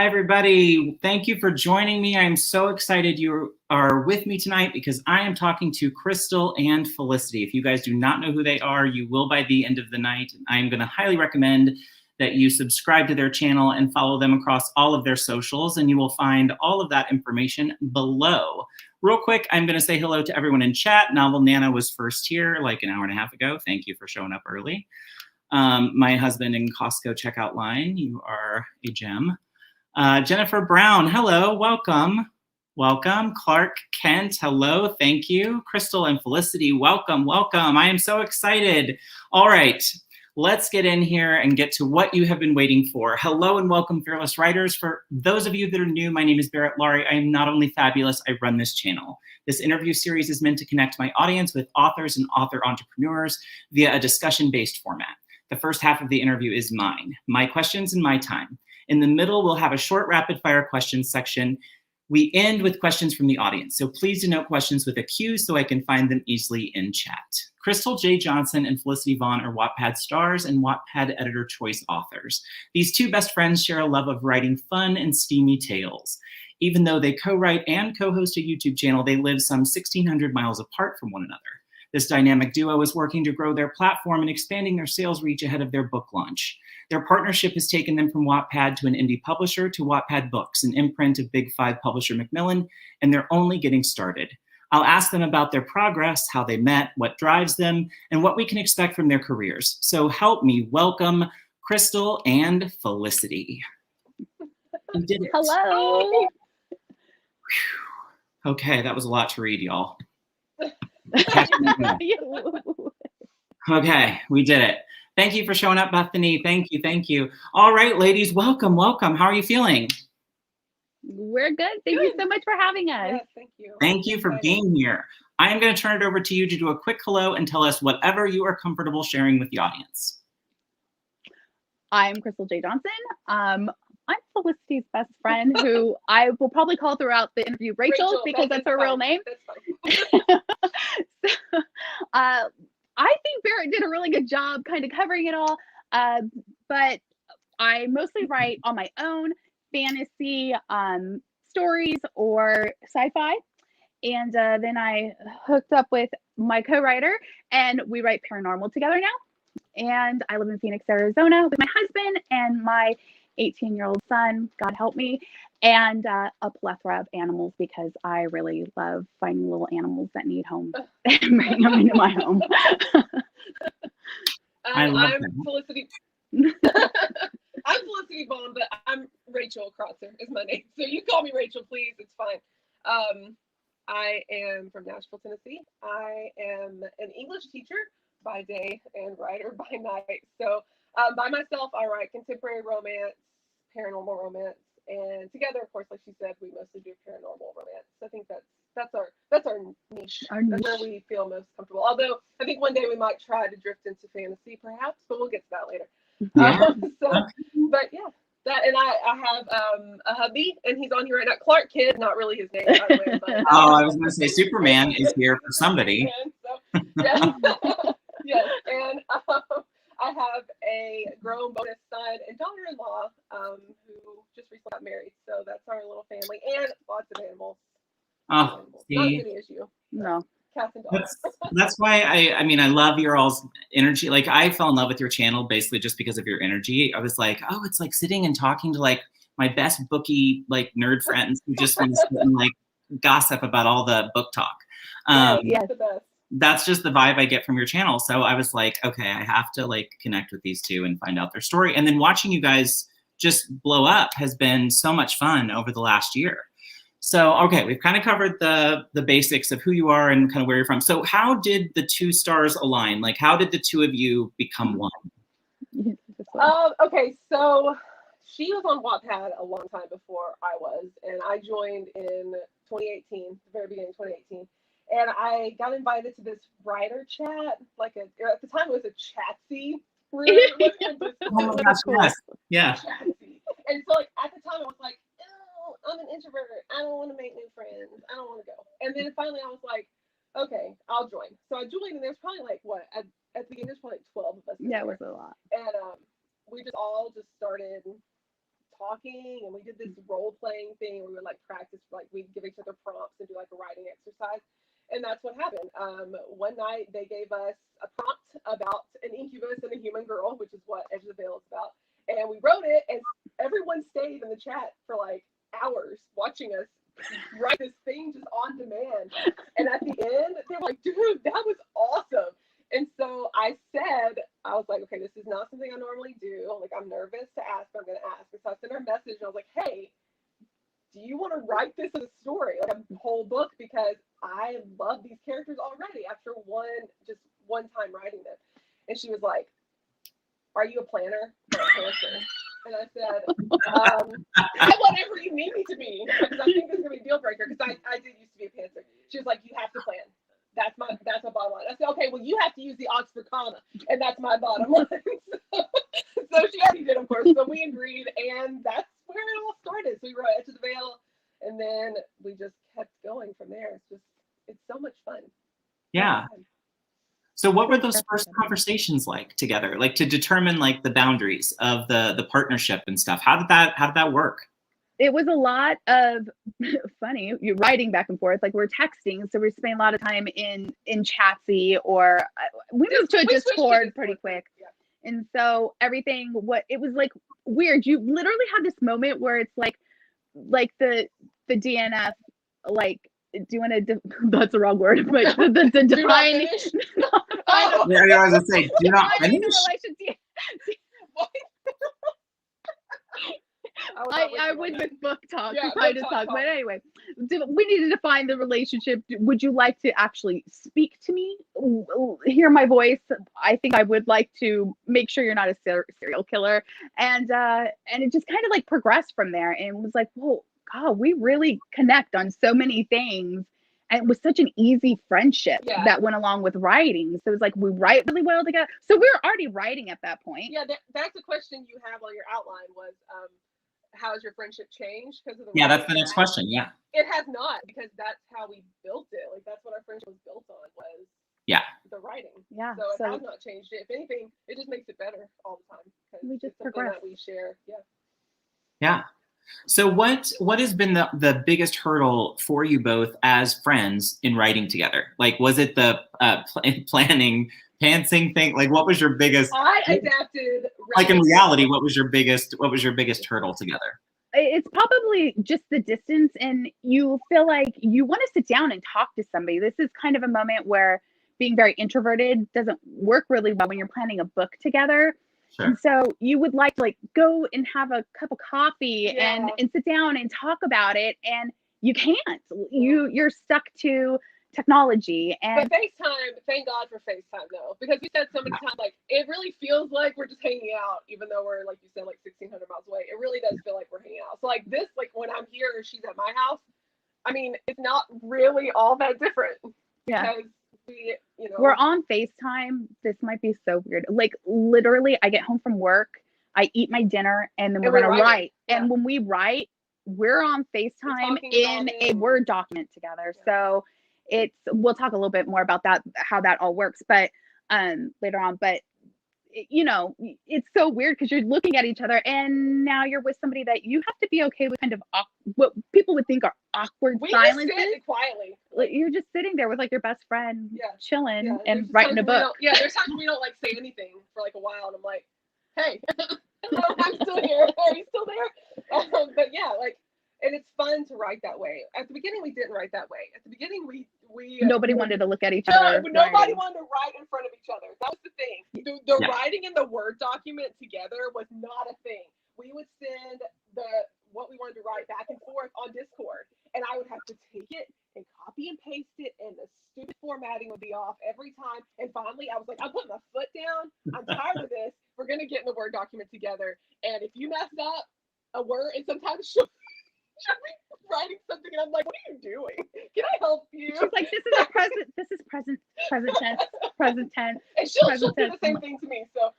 Hi, everybody. Thank you for joining me. I'm so excited you are with me tonight because I am talking to Crystal and Felicity. If you guys do not know who they are, you will by the end of the night. I'm going to highly recommend that you subscribe to their channel and follow them across all of their socials, and you will find all of that information below. Real quick, I'm going to say hello to everyone in chat. Novel Nana was first here like an hour and a half ago. Thank you for showing up early. My husband in Costco checkout line, you are a gem. Jennifer Brown, hello, welcome. Welcome. Clark Kent, hello, thank you. Crystal and Felicity, welcome, welcome. I am so excited. All right, let's get in here and get to what you have been waiting for. Hello and welcome, Fearless Writers. For those of you that are new, my name is Barrett Laurie. I am not only fabulous, I run this channel. This interview series is meant to connect my audience with authors and author entrepreneurs via a discussion-based format. The first half of the interview is mine, my questions and my time. In the middle, we'll have a short rapid fire questions section. We end with questions from the audience, so please denote questions with a Q so I can find them easily in chat. Crystal J. Johnson and Felicity Vaughn are Wattpad stars and Wattpad Editor Choice authors. These two best friends share a love of writing fun and steamy tales. Even though they co-write and co-host a YouTube channel, they live some 1,600 miles apart from one another. This dynamic duo is working to grow their platform and expanding their sales reach ahead of their book launch. Their partnership has taken them from Wattpad to an indie publisher to Wattpad Books, an imprint of Big Five publisher Macmillan, and they're only getting started. I'll ask them about their progress, how they met, what drives them, and what we can expect from their careers. So help me welcome Crystal and Felicity. You did it. Hello. Whew. Okay, that was a lot to read, y'all. Okay, we did it. Thank you for showing up, Bethany. Thank you, thank you. All right, ladies, welcome, welcome. How are you feeling? We're good. Thank you so much for having us. Yes, thank you. Thank you for being here. I am going to turn it over to you to do a quick hello and tell us whatever you are comfortable sharing with the audience. I'm Crystal J. Johnson. I'm Felicity's best friend, who I will probably call throughout the interview Rachel because that's her real name. So, I think Barrett did a really good job kind of covering it all, but I mostly write on my own fantasy stories or sci-fi, and then I hooked up with my co-writer and we write paranormal together now. And I live in Phoenix, Arizona with my husband and my 18-year-old son, God help me, and a plethora of animals because I really love finding little animals that need homes and bringing them into my home. I'm Felicity. I'm Felicity Vaughn, but I'm Rachel Krotzer is my name. So you call me Rachel, please. It's fine. I am from Nashville, Tennessee. I am an English teacher by day and writer by night. So by myself, I write contemporary romance, paranormal romance, and together, of course, like she said, we mostly do paranormal romance. So I think that's our niche. That's where we feel most comfortable. Although I think one day we might try to drift into fantasy, perhaps, but we'll get to that later. Yeah. But yeah, that, and I have a hubby, and he's on here right now. Clark Kent, not really his name, by the way. But, oh, I was going to say Superman is here for somebody. So, yeah. Yes, and I have a grown bonus son and daughter-in-law who just recently got married. So that's our little family, and lots of animals. Oh, see? Not an issue. No. Cats and dogs. That's why I mean, I love your all's energy. Like, I fell in love with your channel basically just because of your energy. I was like, oh, it's like sitting and talking to like my best bookie, like nerd friends who just want to sit and like gossip about all the book talk. Yes, the best. That's just the vibe I get from your channel. So I was like, okay, I have to like connect with these two and find out their story. And then watching you guys just blow up has been so much fun over the last year. So, okay, we've kind of covered the basics of who you are and kind of where you're from. So how did the two stars align? Like, how did the two of you become one? Okay, so she was on Wattpad a long time before I was, and I joined in 2018, the very beginning of 2018. And I got invited to this writer chat, like at the time it was a Chatsy room. Oh my gosh, yes. Yeah. Chatsy. And so like at the time I was like, oh, I'm an introvert. I don't want to make new friends. I don't want to go. And then finally I was like, okay, I'll join. So I joined, and there's probably like what at the beginning there's probably like 12 of us. Yeah, it was a lot. And we just all started talking, and we did this role playing thing. We would like practice, like we'd give each other prompts and do like a writing exercise. And that's what happened. One night they gave us a prompt about an incubus and a human girl, which is what Edge of the Veil is about. And we wrote it, and everyone stayed in the chat for like hours watching us write this thing just on demand. And at the end, they were like, dude, that was awesome. And so I was like, okay, this is not something I normally do. Like, I'm nervous to ask, but I'm going to ask. And so I sent her a message, and I was like, hey, do you want to write this as a story, like a whole book? Because I love these characters already after one time writing them. And she was like, are you a planner or a pantser? And I said, I'm whatever you need me to be, because I think this is going to be a deal breaker, because I did used to be a pantser. She was like, you have to plan. That's my bottom line. I said, okay, well, you have to use the Oxford comma, and that's my bottom line. So she already did, of course, so we agreed, and that's where it all started. So we wrote Edge of the Veil, and then we just kept going from there. It's so much fun. Yeah. So what were those first conversations like together, like to determine like the boundaries of the partnership and stuff? How did that work? It was a lot of funny, you're writing back and forth, like we're texting. So we're spending a lot of time in Chatsy, or we moved to a Discord pretty quick. Yeah. And so everything, it was like weird. You literally had this moment where it's like the DNF, like, do you want to, that's the wrong word, but the divine. I was going to say, do not finish. I went with book talk, but anyway, we needed to find the relationship. Would you like to actually speak to me, hear my voice? I think I would like to make sure you're not a serial killer, and it just kind of like progressed from there, and it was like, whoa, God, we really connect on so many things. And it was such an easy friendship that went along with writing. So it was like, we write really well together. So we were already writing at that point. Yeah, that's the question you have on your outline was, how has your friendship changed because of the that's the next question. Yeah. It has not, because that's how we built it. Like, that's what our friendship was built on, was the writing. Yeah. So it has not changed it. If anything, it just makes it better all the time. We just it's something that we share. Yeah. Yeah. So what has been the biggest hurdle for you both as friends in writing together? Like, was it the planning, pantsing thing? Like, what was your biggest? I adapted. Like, in reality, what was your biggest hurdle together? It's probably just the distance, and you feel like you want to sit down and talk to somebody. This is kind of a moment where being very introverted doesn't work really well when you're planning a book together. Sure. And so you would like to go and have a cup of coffee and sit down and talk about it, and you can't. You're stuck to technology. And but FaceTime, thank God for FaceTime though, because we said so many times, like, it really feels like we're just hanging out, even though we're, like you said, like 1,600 miles away. It really does feel like we're hanging out. So like this, like when I'm here or she's at my house, I mean, it's not really all that different. Yeah. Because we're on FaceTime. This might be so weird. Like, literally, I get home from work, I eat my dinner, and then we're going to write. Yeah. And when we write, we're on FaceTime in a Word document together. Yeah. So we'll talk a little bit more about that, how that all works, but later on. But it's so weird because you're looking at each other, and now you're with somebody that you have to be okay with kind of what people would think are awkward silences. We just sit quietly. Like, you're just sitting there with like your best friend, chilling and writing a book. There's times we don't like say anything for like a while, and I'm like, hey, hello, I'm still here. Are you still there? But yeah, like, and it's fun to write that way. At the beginning, we didn't write that way. At the beginning, we nobody wanted to look at each other. Nobody wanted to write in front of each other. That was the thing. The writing in the Word document together was not a thing. We would send what we wanted to write back and forth on Discord, and I would have to take it and copy and paste it, and the stupid formatting would be off every time. And finally, I was like, I'm putting my foot down. I'm tired of this. We're gonna get in the Word document together, and if you mess up a word, and sometimes she'll be writing something, and I'm like, what are you doing? Can I help you? She's like, this is present tense. And she'll do the same thing to me. So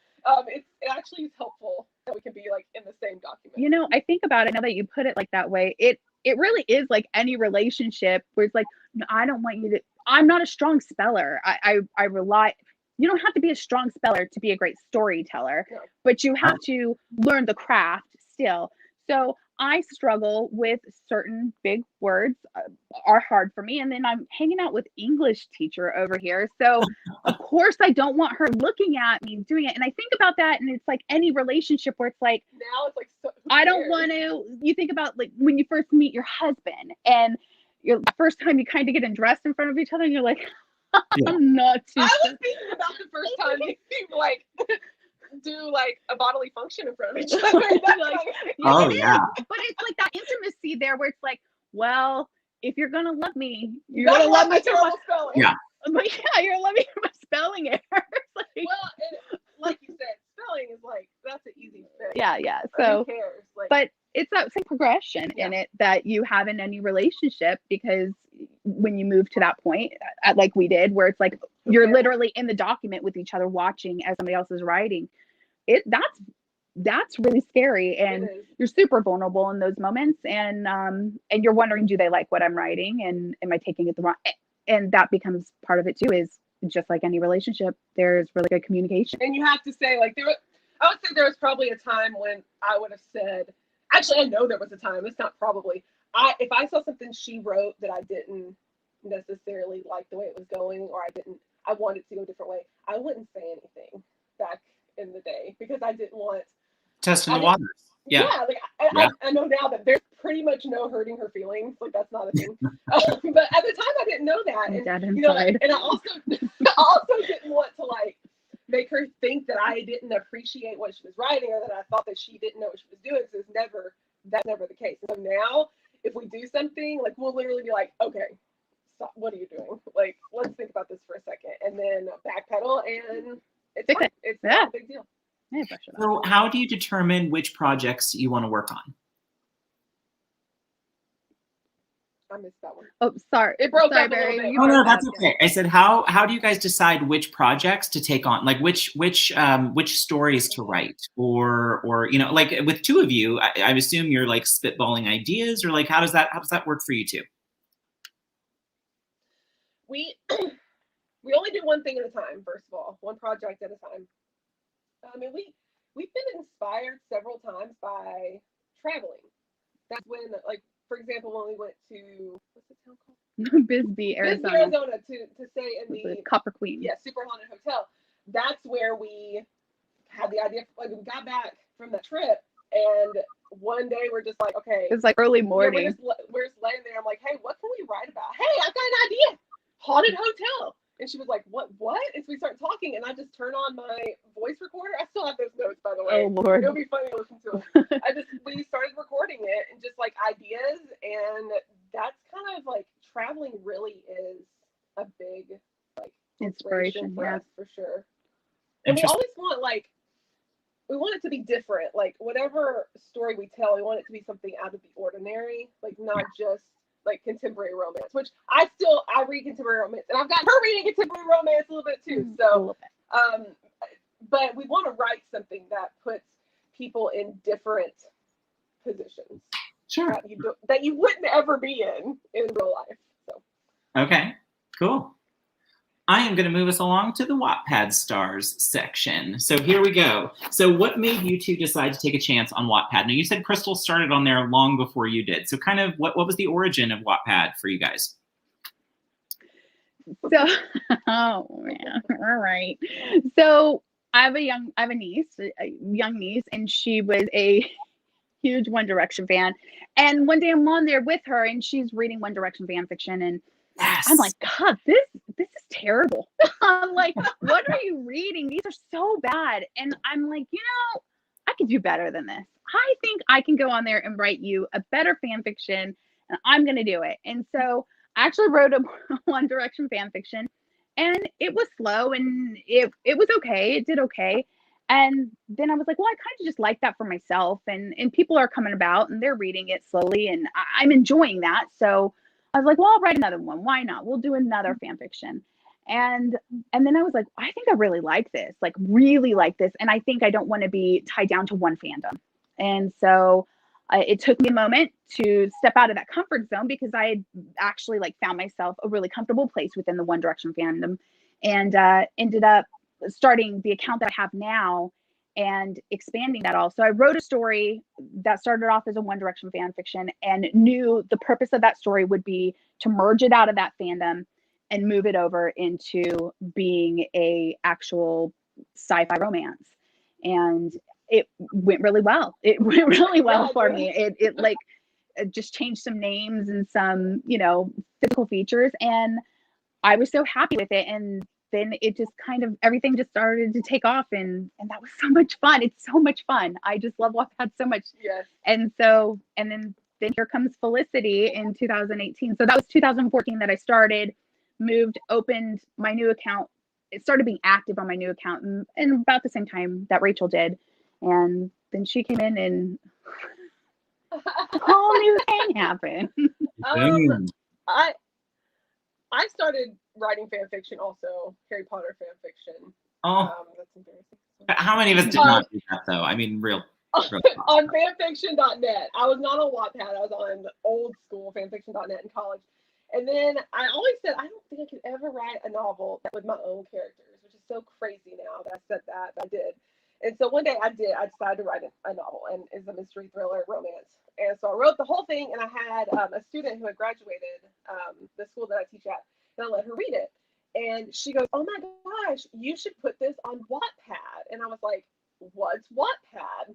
it actually is helpful that we can be like in the same document. I think about it now that you put it like that way. It really is like any relationship where it's like, no, I don't want you to. I'm not a strong speller. I rely. You don't have to be a strong speller to be a great storyteller, but you have to learn the craft still. So I struggle with certain big words are hard for me. And then I'm hanging out with English teacher over here. So of course I don't want her looking at me doing it. And I think about that, and it's like any relationship where it's like, now it's like, so, I don't want to, you think about like when you first meet your husband and you're the first time you kind of get undressed in front of each other and you're like, I'm not too I was thinking about the first time you like do like a bodily function in front of each other. Oh yeah. But it's like that intimacy there where it's like, well, if you're gonna love me, you're gonna love me too much. Yeah. But yeah, you're loving my spelling errors. Like, well, and like you said, spelling is like, that's an easy fix. yeah. Who cares? Like, But it's that same progression in it that you have in any relationship, because when you move to that point, like we did, where it's like you're literally in the document with each other watching as somebody else is writing, that's really scary, and you're super vulnerable in those moments, and you're wondering, do they like what I'm writing, and am I taking it the wrong? And that becomes part of it too. Is just like any relationship, there's really good communication. And you have to say, like, I would say there was probably a time when I would have said, actually, I know there was a time, it's not probably, if I saw something she wrote that I didn't necessarily like the way it was going, or I wanted to go a different way, I wouldn't say anything back in the day, because I didn't want testing the waters. Yeah. Like I know now that there's pretty much no hurting her feelings. Like, that's not a thing. But at the time, I didn't know that. And, you know, and I also didn't want to like make her think that I didn't appreciate what she was writing, or that I thought that she didn't know what she was doing. So that's never the case. So now, if we do something, like, we'll literally be like, okay, stop, what are you doing? Like, let's think about this for a second, and then backpedal, and it's fine. It's not a big deal. So how do you determine which projects you want to work on? I missed that one. Oh, sorry. It broke up Barry. a little bit. Oh, no, that's okay. I said, how do you guys decide which projects to take on? Like which stories to write, or you know, like with two of you, I assume you're like spitballing ideas, or like how does that work for you two? We only do one thing at a time. First of all, one project at a time. I mean, we've been inspired several times by traveling. That's when, like, for example, when we went to, what's the town called? Bisbee, Arizona. Bisbee, Arizona, to stay in the Copper Queen. Yeah, super haunted hotel. That's where we had the idea. Like, we got back from the trip, and one day we're just like, okay. It was like early morning. We're just laying there. I'm like, hey, what can we write about? Hey, I've got an idea. Haunted hotel. And she was like, what? And so we start talking, and I just turn on my voice recorder. I still have those notes, by the way. Oh, Lord. It'll be funny to listen to them. We started recording it, and just like ideas, and that's kind of like, traveling really is a big like inspiration for us, for sure. And we always want, like, we want it to be different. Like, whatever story we tell, we want it to be something out of the ordinary, like not just like contemporary romance, which I read contemporary romance, and I've got her reading contemporary romance a little bit too. So, but we want to write something that puts people in different positions. Sure. That you wouldn't ever be in real life. So. Okay, cool. I am going to move us along to the Wattpad stars section. So here we go. So what made you two decide to take a chance on Wattpad? Now, you said Crystal started on there long before you did. So kind of what was the origin of Wattpad for you guys? So, oh man, all right. So I have a young niece, and she was a huge One Direction fan. And one day I'm on there with her, and she's reading One Direction fan fiction, and yes. I'm like, God, this is terrible. I'm like, what are you reading? These are so bad. And I'm like, I can do better than this. I think I can go on there and write you a better fan fiction, and I'm going to do it. And so I actually wrote a One Direction fan fiction, and it was slow, and it was okay. It did okay. And then I was like, well, I kind of just like that for myself, and people are coming about, and they're reading it slowly, and I'm enjoying that. So I was like, well, I'll write another one. Why not? We'll do another fan fiction. And then I was like, I think I really like this. And I think I don't want to be tied down to one fandom. And so it took me a moment to step out of that comfort zone, because I had actually found myself a really comfortable place within the One Direction fandom, and ended up starting the account that I have now. and expanding that all. So I wrote a story that started off as a One Direction fan fiction and knew the purpose of that story would be to merge it out of that fandom and move it over into being a actual sci-fi romance. And it went really well. It went really well for me. It like just changed some names and some, you know, physical features, and I was so happy with it. And then it just kind of, everything just started to take off, and that was so much fun. It's so much fun. I just love Wattpad so much. Yes. And so, and then here comes Felicity in 2018. So that was 2014 that I started, moved, opened my new account. It started being active on my new account and about the same time that Rachel did. And then she came in and a whole new thing happened. I started writing fan fiction also, Harry Potter fan fiction. Oh, that's embarrassing. how many of us did not do that though? I mean, real on fanfiction.net. I was not on Wattpad. I was on old school fanfiction.net in college. And then I always said, I don't think I could ever write a novel with my own characters, which is so crazy now that I said that. I did. And so one day I decided to write a novel, and it's a mystery thriller romance. And so I wrote the whole thing, and I had a student who had graduated the school that I teach at, and I let her read it. And she goes, oh my gosh, you should put this on Wattpad. And I was like, what's Wattpad?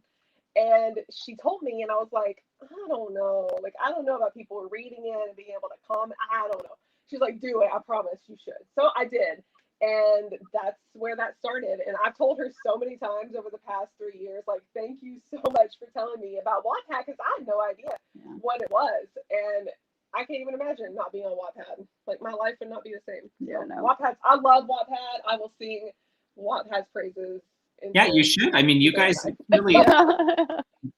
And she told me, and I was like, I don't know. Like, I don't know about people reading it and being able to comment. I don't know. She's like, do it. I promise you should. So I did. And that's where that started. And I've told her so many times over the past 3 years, like, thank you so much for telling me about Wattpad, because I had no idea what it was. And I can't even imagine not being on Wattpad. Like, my life would not be the same. Yeah, no. Wattpad, I love Wattpad. I will sing Wattpad's praises. Yeah, you should. I mean, you guys really,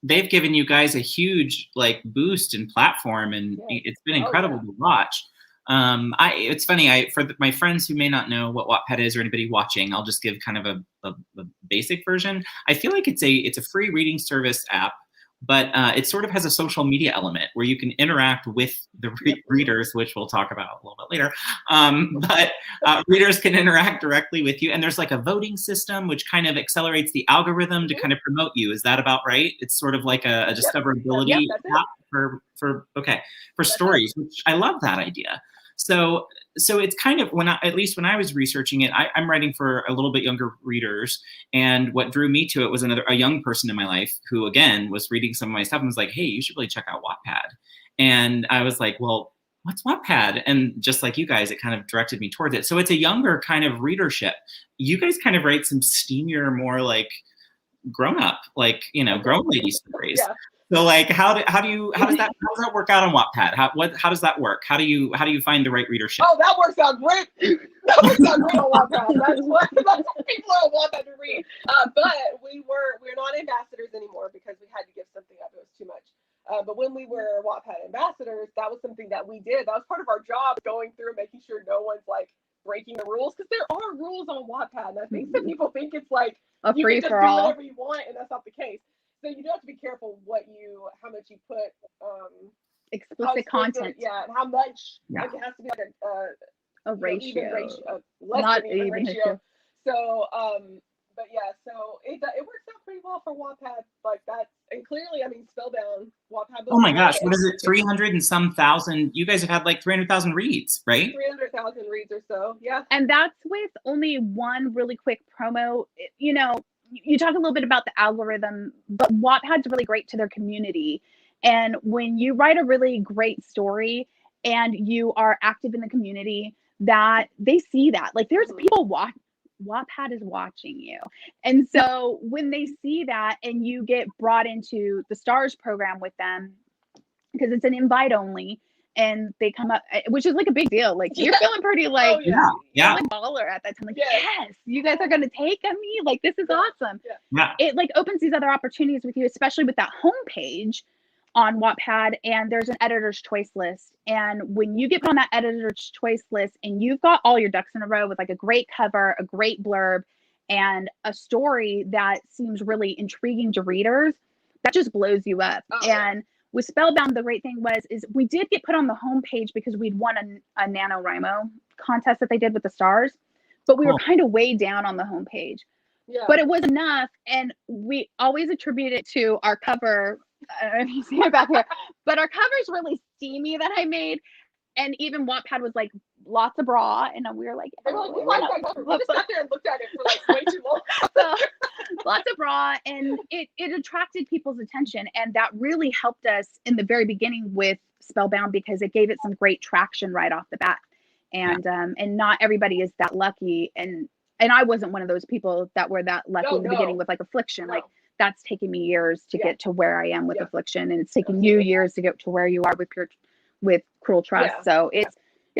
they've given you guys a huge like boost in platform, and it's been incredible to watch. It's funny, for my friends who may not know what Wattpad is, or anybody watching, I'll just give kind of a basic version. I feel like it's a free reading service app, but it sort of has a social media element where you can interact with the readers, which we'll talk about a little bit later. But readers can interact directly with you, and there's like a voting system which kind of accelerates the algorithm to kind of promote you. Is that about right? It's sort of like a discoverability app for stories, which I love that idea. So it's kind of, at least when I was researching it, I'm writing for a little bit younger readers, and what drew me to it was a young person in my life who, again, was reading some of my stuff and was like, hey, you should really check out Wattpad. And I was like, well, what's Wattpad? And just like you guys, it kind of directed me towards it. So it's a younger kind of readership. You guys kind of write some steamier, more like grown up, like, grown lady stories. Yeah. So like, how does that work out on Wattpad? How does that work? How do you find the right readership? Oh, that works out great. That works out great on Wattpad. That's what people are on Wattpad to read. But we're not ambassadors anymore because we had to give something up. It was too much. But when we were Wattpad ambassadors, that was something that we did. That was part of our job, going through and making sure no one's like breaking the rules, because there are rules on Wattpad. And I think some people think it's like a you free can just for do all. whatever you want, and that's not the case. So you do have to be careful how much you put explicit content. Yeah, and how much. Like, it has to be like a ratio. Even ratio, less not than even ratio. ratio. So but yeah, so it works out pretty well for Wattpad like that. And clearly, I mean, Spellbound, Wattpad. Oh my gosh, what is it? 300 and some thousand. You guys have had like 300,000 reads, right? 300,000 reads or so. Yeah. And that's with only one really quick promo. You talk a little bit about the algorithm, but Wattpad's really great to their community. And when you write a really great story and you are active in the community, that they see that. Like, there's people Wattpad is watching you. And so when they see that and you get brought into the STARS program with them, because it's an invite only, and they come up, which is like a big deal. Like, you're feeling pretty like, like baller at that time. Like, yes, you guys are going to take me. Like, this is awesome. Yeah. It like opens these other opportunities with you, especially with that homepage on Wattpad, and there's an editor's choice list. And when you get put on that editor's choice list and you've got all your ducks in a row with like a great cover, a great blurb, and a story that seems really intriguing to readers, that just blows you up. And with Spellbound, the great thing is we did get put on the homepage because we'd won a NaNoWriMo contest that they did with the STARS, but we were kind of way down on the homepage. Yeah. but it was enough. And we always attribute it to our cover. I don't know if you see it back here, but our cover's really steamy that I made. And even Wattpad was like, lots of bra. And we were like, They were like, we like that cover. We just sat there and looked at it for like way too long. so, lots of bra. And it attracted people's attention. And that really helped us in the very beginning with Spellbound, because it gave it some great traction right off the bat. And not everybody is that lucky. And I wasn't one of those people that were that lucky in the beginning with like Affliction. Like, that's taken me years to get to where I am with Affliction. And it's taken you years to get to where you are with Cruel Trust. So it's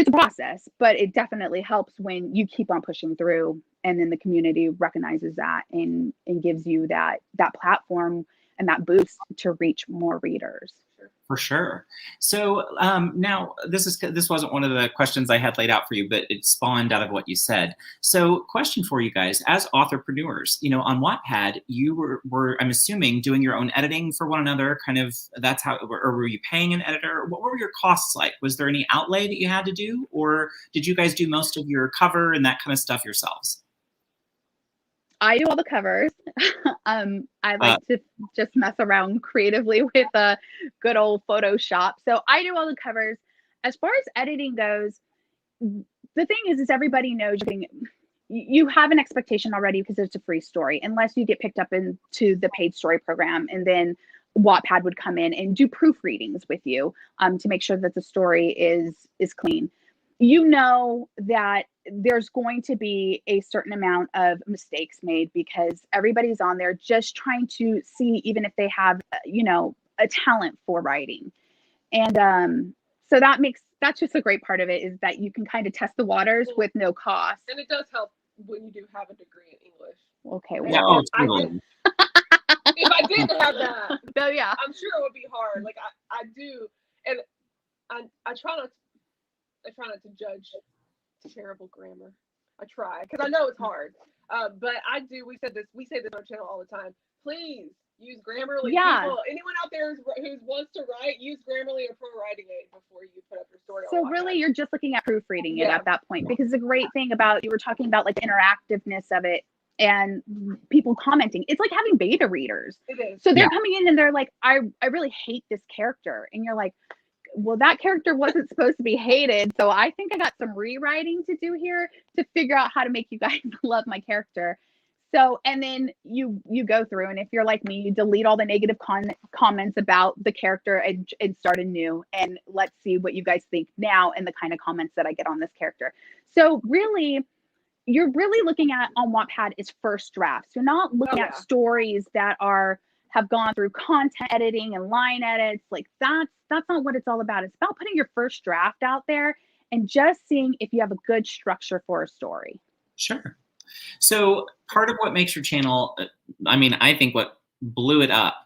a process, but it definitely helps when you keep on pushing through, and then the community recognizes that and gives you that platform and that boost to reach more readers. For sure. So now this wasn't one of the questions I had laid out for you, but it spawned out of what you said. So question for you guys, as authorpreneurs, on Wattpad, you were I'm assuming doing your own editing for one another, kind of, that's how, or were you paying an editor? What were your costs like? Was there any outlay that you had to do, or did you guys do most of your cover and that kind of stuff yourselves? I do all the covers. I like to just mess around creatively with good old Photoshop. So I do all the covers. As far as editing goes, the thing is everybody knows you have an expectation already because it's a free story, unless you get picked up into the paid story program, and then Wattpad would come in and do proofreadings with you to make sure that the story is clean. You know that there's going to be a certain amount of mistakes made because everybody's on there just trying to see even if they have, a talent for writing. And so that's just a great part of it, is that you can kind of test the waters with no cost. And it does help when you do have a degree in English. Okay. Well, if I didn't have that, so yeah, I'm sure it would be hard. Like I do, and I try not to judge terrible grammar. I try, because I know it's hard. But I do. We say this on our channel all the time. Please use Grammarly. Yeah. People, anyone out there who wants to write, use Grammarly or Pro Writing Aid before you put up your story. So really, you're just looking at proofreading it at that point, because the great thing about, you were talking about like the interactiveness of it and people commenting. It's like having beta readers. It is. So they're coming in and they're like, I really hate this character, and you're like, well, that character wasn't supposed to be hated. So I think I got some rewriting to do here to figure out how to make you guys love my character. So, and then you go through, and if you're like me, you delete all the negative comments about the character and start anew. And let's see what you guys think now and the kind of comments that I get on this character. So really, you're really looking at on Wattpad is first drafts. You're not looking at stories that have gone through content editing and line edits. Like that's not what it's all about. It's about putting your first draft out there and just seeing if you have a good structure for a story. Sure. So part of what makes your channel, I think what blew it up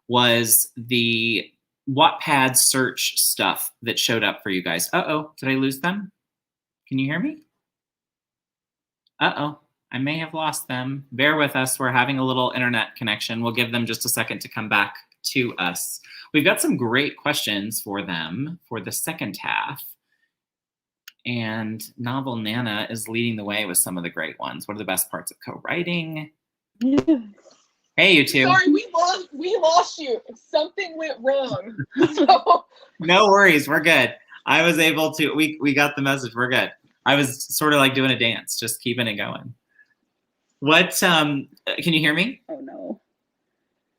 was the Wattpad search stuff that showed up for you guys. Uh-oh, did I lose them? Can you hear me? Uh-oh. I may have lost them. Bear with us. We're having a little internet connection. We'll give them just a second to come back to us. We've got some great questions for them for the second half. And Novel Nana is leading the way with some of the great ones. What are the best parts of co-writing? Hey, you two. Sorry, we lost you. Something went wrong. So. No worries. We're good. I was able to, we got the message. We're good. I was sort of like doing a dance, just keeping it going. What, can you hear me? Oh no.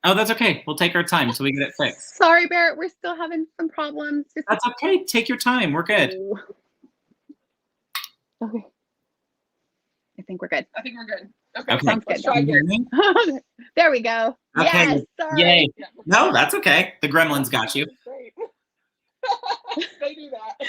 Oh, that's okay. We'll take our time until we get it fixed. Sorry, Barrett, we're still having some problems. That's okay. Take your time. We're good. Okay. I think we're good. I think we're good. Okay. Sounds good. Let's try again. There we go. Okay. Yes, sorry. Yay. No, that's okay. The gremlins got you. Great. They do that.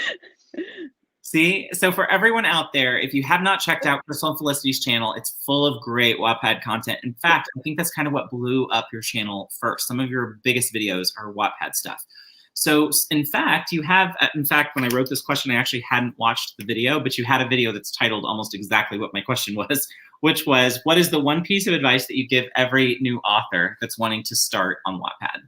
See, so for everyone out there, if you have not checked out Crystal and Felicity's channel, it's full of great Wattpad content. In fact, I think that's kind of what blew up your channel first. Some of your biggest videos are Wattpad stuff. So in fact, when I wrote this question, I actually hadn't watched the video, but you had a video that's titled almost exactly what my question was, which was, what is the one piece of advice that you give every new author that's wanting to start on Wattpad?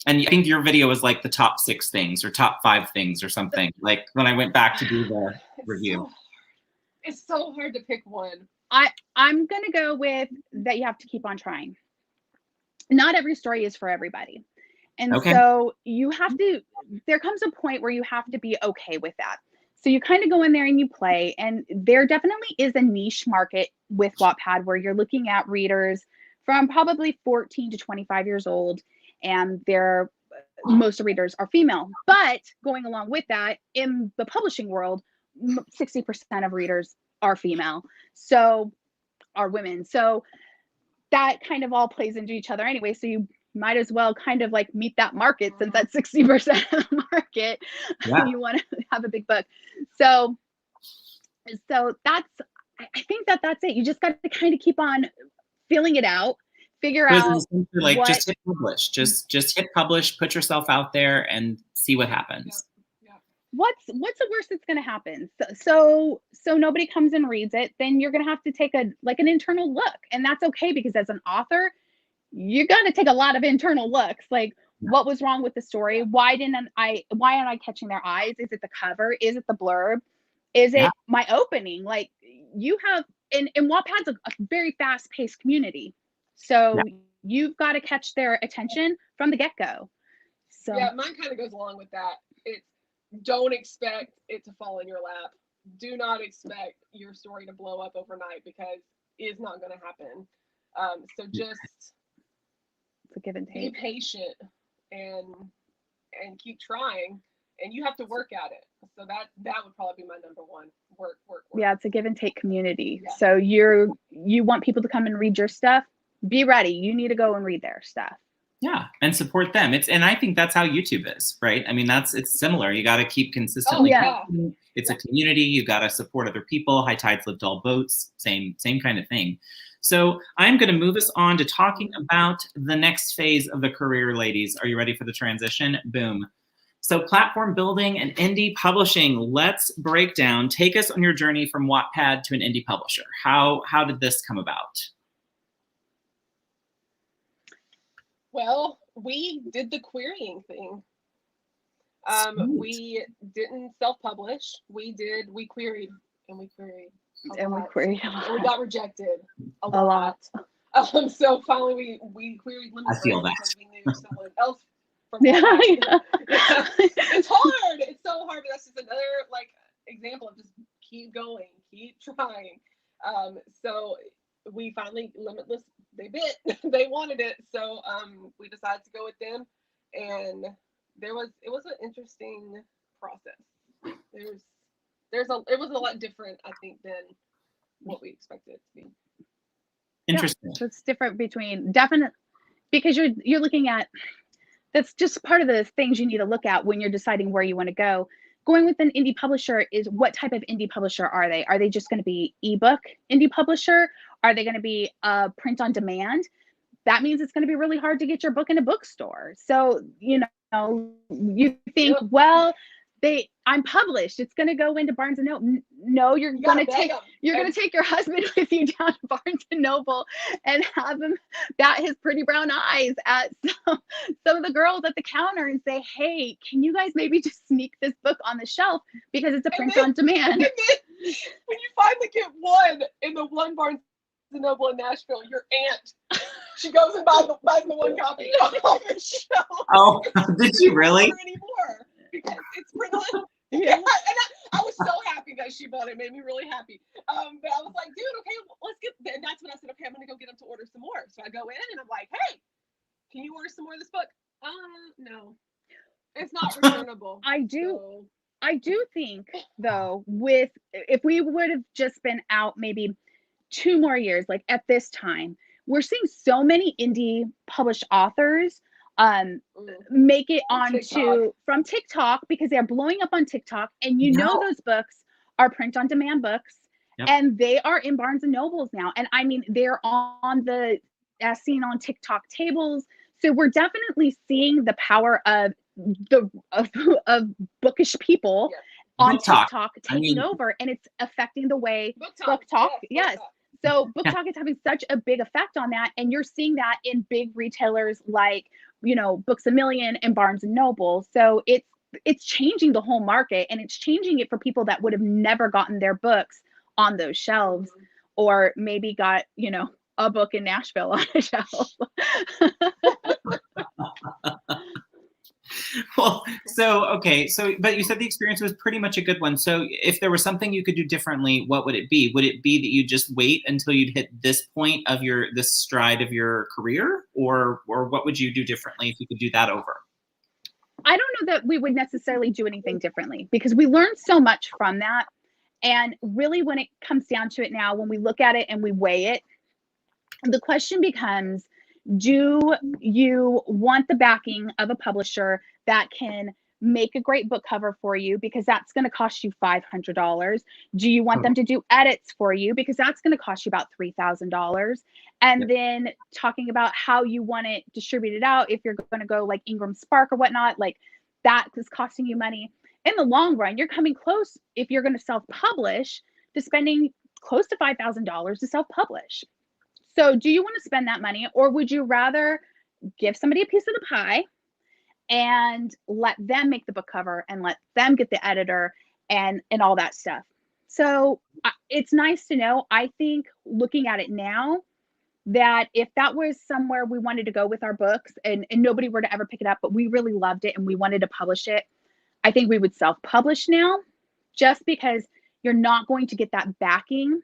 And I think your video was like the top 6 things or top 5 things or something, like when I went back to do the review. It's so hard to pick one. I'm going to go with that you have to keep on trying. Not every story is for everybody. And so you have to, there comes a point where you have to be okay with that. So you kind of go in there and you play, and there definitely is a niche market with Wattpad where you're looking at readers from probably 14 to 25 years old, and most readers are female. But going along with that, in the publishing world, 60% of readers are female, so are women. So that kind of all plays into each other anyway. So you might as well kind of like meet that market, since that's 60% of the market. Yeah. You want to have a big book. So that's, I think that's it. You just got to kind of keep on feeling it out, figure out like just hit publish, just hit publish, put yourself out there and see what happens. Yeah. What's the worst that's going to happen? So nobody comes and reads it, then you're going to have to take an internal look, and that's okay, because as an author, you're going to take a lot of internal looks. Like, what was wrong with the story? Why aren't I catching their eyes? Is it the cover? Is it the blurb? Is it my opening? Like, you have, and Wattpad's a very fast-paced community. So you've got to catch their attention from the get-go. So yeah, mine kind of goes along with that. It's, don't expect it to fall in your lap. Do not expect your story to blow up overnight, because it's not going to happen. So just it's a give and take. Be patient and keep trying, and you have to work at it. So that would probably be my number one. Work. Yeah, it's a give and take community. Yeah. So you want people to come and read your stuff. Be ready. You need to go and read their stuff. Yeah, and support them. And I think that's how YouTube is, right? I mean, it's similar. You got to keep consistently. It's a community. You got to support other people. High tides lift all boats. Same kind of thing. So I'm going to move us on to talking about the next phase of the career, ladies. Are you ready for the transition? Boom. So platform building and indie publishing. Let's break down. Take us on your journey from Wattpad to an indie publisher. How did this come about? Well, we did the querying thing. We didn't self-publish. We queried and we queried. And we queried a lot. And we got rejected a lot. So finally we queried Lemon because we knew someone else from It's hard. It's so hard, but that's just another example of just keep going, keep trying. So we finally, Limitless, they bit. They wanted it. So we decided to go with them, and it was an interesting process. It was a lot different, I think, than what we expected it to be. Interesting. Yeah, so it's different between because you're looking at, that's just part of the things you need to look at when you're deciding where you want to go. Going with an indie publisher is, what type of indie publisher are they? Are they just going to be ebook indie publisher? Are they going to be print on demand? That means it's going to be really hard to get your book in a bookstore. So, you think, well, I'm published, it's going to go into Barnes and Noble. No, you're going to take your husband with you down to Barnes and Noble and have him bat his pretty brown eyes at some of the girls at the counter and say, hey, can you guys maybe just sneak this book on the shelf because it's a print on demand? And then when you finally get one in the one Barnes and Noble in Nashville, your aunt, she goes and buys the one copy on the shelf. Oh, did you really? Anymore. Because it's printed. Yeah. And I was so happy that she bought it. It made me really happy. But I was like, dude, okay, let's get. And that's when I said, okay, I'm gonna go get them to order some more. So I go in and I'm like, hey, can you order some more of this book? No, it's not returnable. I do think though, if we would have just been out maybe 2 more years, like at this time, we're seeing so many indie published authors make it from TikTok, because they're blowing up on TikTok, and those books are print on demand books. Yep. And they are in Barnes and Nobles now. And I mean, they're on as seen on TikTok tables. So we're definitely seeing the power of of bookish people on TikTok taking over, and it's affecting the way Book Talk. Yes. So Book Talk is having such a big effect on that, and you're seeing that in big retailers like, Books A Million and Barnes and Noble. So it's changing the whole market, and it's changing it for people that would have never gotten their books on those shelves or maybe got, you know, a book in Nashville on a shelf. Well, so, okay. So, but you said the experience was pretty much a good one. So if there was something you could do differently, what would it be? Would it be that you just wait until you'd hit this point of this stride of your career, or what would you do differently if you could do that over? I don't know that we would necessarily do anything differently, because we learned so much from that. And really, when it comes down to it now, when we look at it and we weigh it, the question becomes, do you want the backing of a publisher that can make a great book cover for you, because that's going to cost you $500? Do you want them to do edits for you, because that's going to cost you about $3,000? And then talking about how you want it distributed out, if you're going to go like Ingram Spark or whatnot, like that is costing you money. In the long run, you're coming close, if you're going to self-publish, to spending close to $5,000 to self-publish. So do you want to spend that money, or would you rather give somebody a piece of the pie and let them make the book cover and let them get the editor and all that stuff? So it's nice to know. I think looking at it now, that if that was somewhere we wanted to go with our books and nobody were to ever pick it up, but we really loved it and we wanted to publish it, I think we would self-publish now, just because you're not going to get that backing.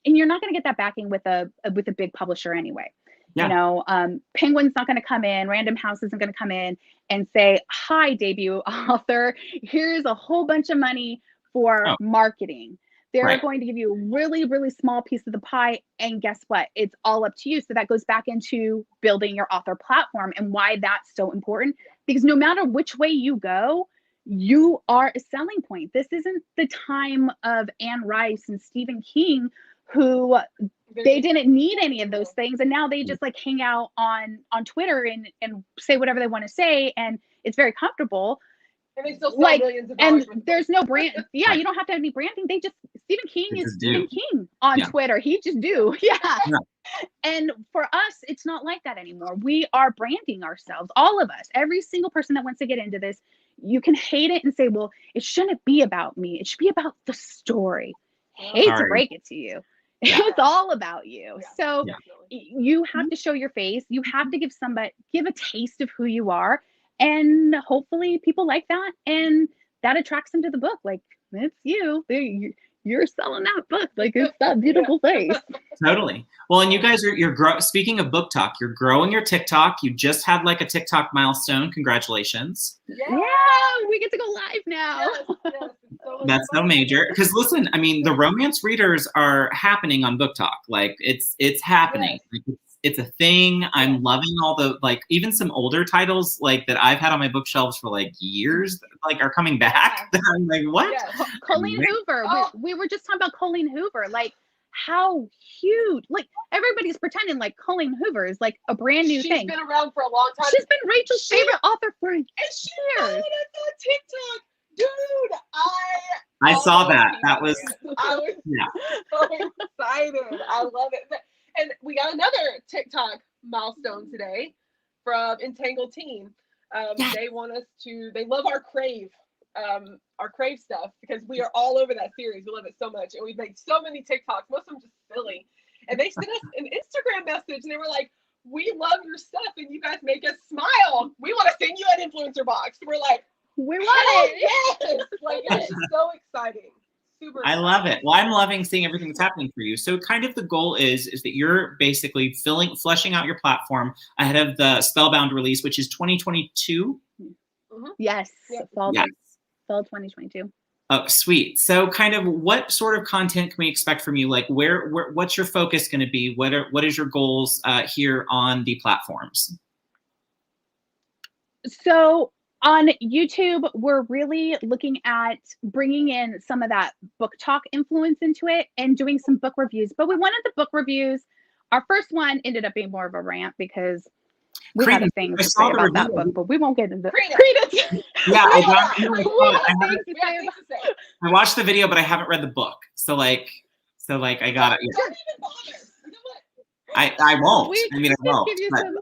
And you're not going to get that backing with a big publisher anyway. Yeah. You know, Penguin's not going to come in, Random House isn't going to come in and say, hi, debut author, here's a whole bunch of money for marketing. They're going to give you a really, really small piece of the pie. And guess what? It's all up to you. So that goes back into building your author platform and why that's so important. Because no matter which way you go, you are a selling point. This isn't the time of Anne Rice and Stephen King, who they didn't need any of those things, and now they just like hang out on Twitter and say whatever they want to say, and it's very comfortable. And they still sell millions of dollars. And there's no brand. Yeah, you don't have to have any branding. They just, Stephen King is Stephen King on Twitter. He just do. Yeah. And for us, it's not like that anymore. We are branding ourselves, all of us, every single person that wants to get into this. You can hate it and say, well, it shouldn't be about me. It should be about the story. Hate to break it to you. It's all about you. So you have to show your face. You have to give a taste of who you are. And hopefully people like that. And that attracts them to the book. Like, it's you. You're selling that book. Like, it's that beautiful face. Totally. Well, and you guys speaking of book talk, you're growing your TikTok. You just had like a TikTok milestone. Congratulations. Yeah, we get to go live now. Yes. That's so major. Because listen, I mean, the romance readers are happening on Book Talk. Like it's happening. Yes. Like, it's a thing. I'm loving all the, like, even some older titles like that I've had on my bookshelves for like years, like are coming back. I'm like, what? Yeah. Colleen Hoover. We were just talking about Colleen Hoover. Like, how huge, like everybody's pretending like Colleen Hoover is like a brand new thing. She's been around for a long time. She's been Rachel's favorite author for years. And she followed us on TikTok. Dude, I saw that. I was so excited. I love it. And we got another TikTok milestone today from Entangled Teen. They want us to, they love our crave stuff, because we are all over that series. We love it so much. And we've made so many TikToks, most of them just silly. And they sent us an Instagram message and they were like, we love your stuff and you guys make us smile. We want to send you an influencer box. We're like, we want it. Yes. Like, it's so exciting. Super I love it. Well, I'm loving seeing everything that's happening for you. So kind of the goal is that you're basically fleshing out your platform ahead of the Spellbound release, which is 2022. Mm-hmm. Yes. Fall 2022. Oh, sweet. So kind of what sort of content can we expect from you? Like what's your focus going to be? What is your goals here on the platforms? So on YouTube, we're really looking at bringing in some of that book talk influence into it and doing some book reviews. But we wanted the book reviews. Our first one ended up being more of a rant because we had things to say about that book, but we won't get into it. Yeah, I watched the video, but I haven't read the book. So like I got it. Yeah. Don't even bother. You know what? I won't. I mean, I won't. Give you some,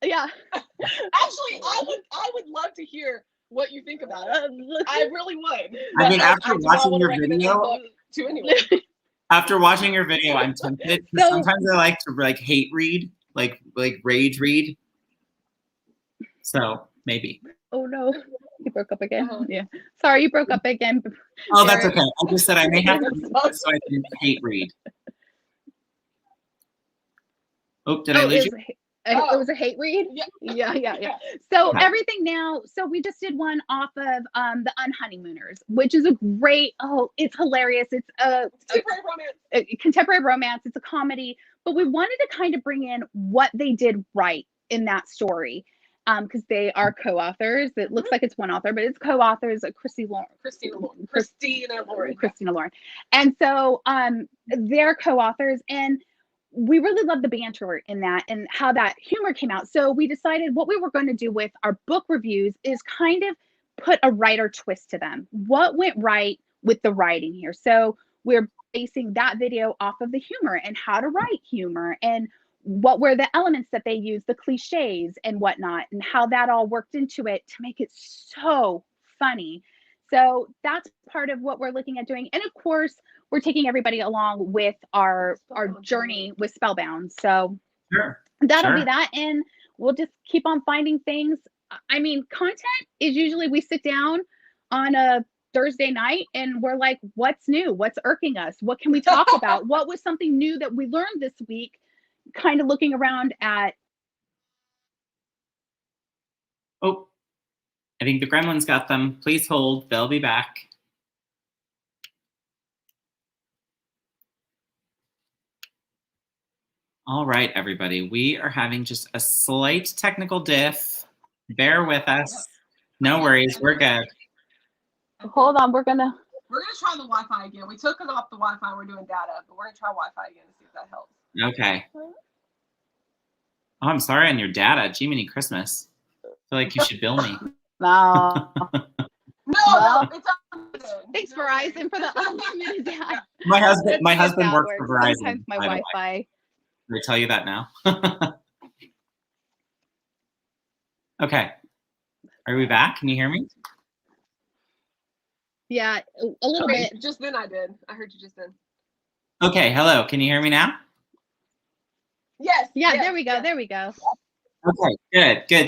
yeah. Actually, I would love to hear what you think about it. I really would. I mean, after watching your video, too, anyway. After watching your video, I'm tempted. So- Sometimes I like to hate read, like rage read. So maybe. Oh no, you broke up again. Uh-huh. Yeah, sorry, you broke up again. Oh, that's Barrett. okay. I just said I may have to read this so I can hate read. Oh, did I lose you? It was a hate read. Yeah. So Okay. everything now. So we just did one off of the Unhoneymooners, which is a great. Oh, it's hilarious. It's a contemporary romance. It's a comedy, but we wanted to kind of bring in what they did right in that story, because they are co-authors. It looks like it's one author, but it's co-authors. Christina Lauren, and so they're co-authors and. We really love the banter in that and how that humor came out. So we decided what we were going to do with our book reviews is kind of put a writer twist to them. What went right with the writing here? So we're basing that video off of the humor and how to write humor and what were the elements that they used, the cliches and whatnot, and how that all worked into it to make it so funny. So that's part of what we're looking at doing. And of course, we're taking everybody along with our journey with Spellbound. So that'll be that. And we'll just keep on finding things. I mean, content is usually we sit down on a Thursday night and we're like, what's new? What's irking us? What can we talk about? What was something new that we learned this week? Kind of looking around at. Oh, I think the gremlins got them. Please hold. They'll be back. All right, everybody. We are having just a slight technical diff. Bear with us. No worries. We're good. Hold on. We're gonna try the Wi-Fi again. We took it off the Wi-Fi. We're doing data, but we're gonna try Wi-Fi again to see if that helps. Okay. Oh, I'm sorry on your data. Jiminy Christmas. I feel like you should bill me. No. No, it's unlimited. Thanks, Verizon, for the unlimited data. My husband works for Verizon. Sometimes my Wi-Fi. Did I tell you that now? Okay. Are we back? Can you hear me? Yeah, a little bit. Just then I did. I heard you just then. Okay. Hello. Can you hear me now? Yes. Yeah, yes, there we go. yes. There we go. Okay,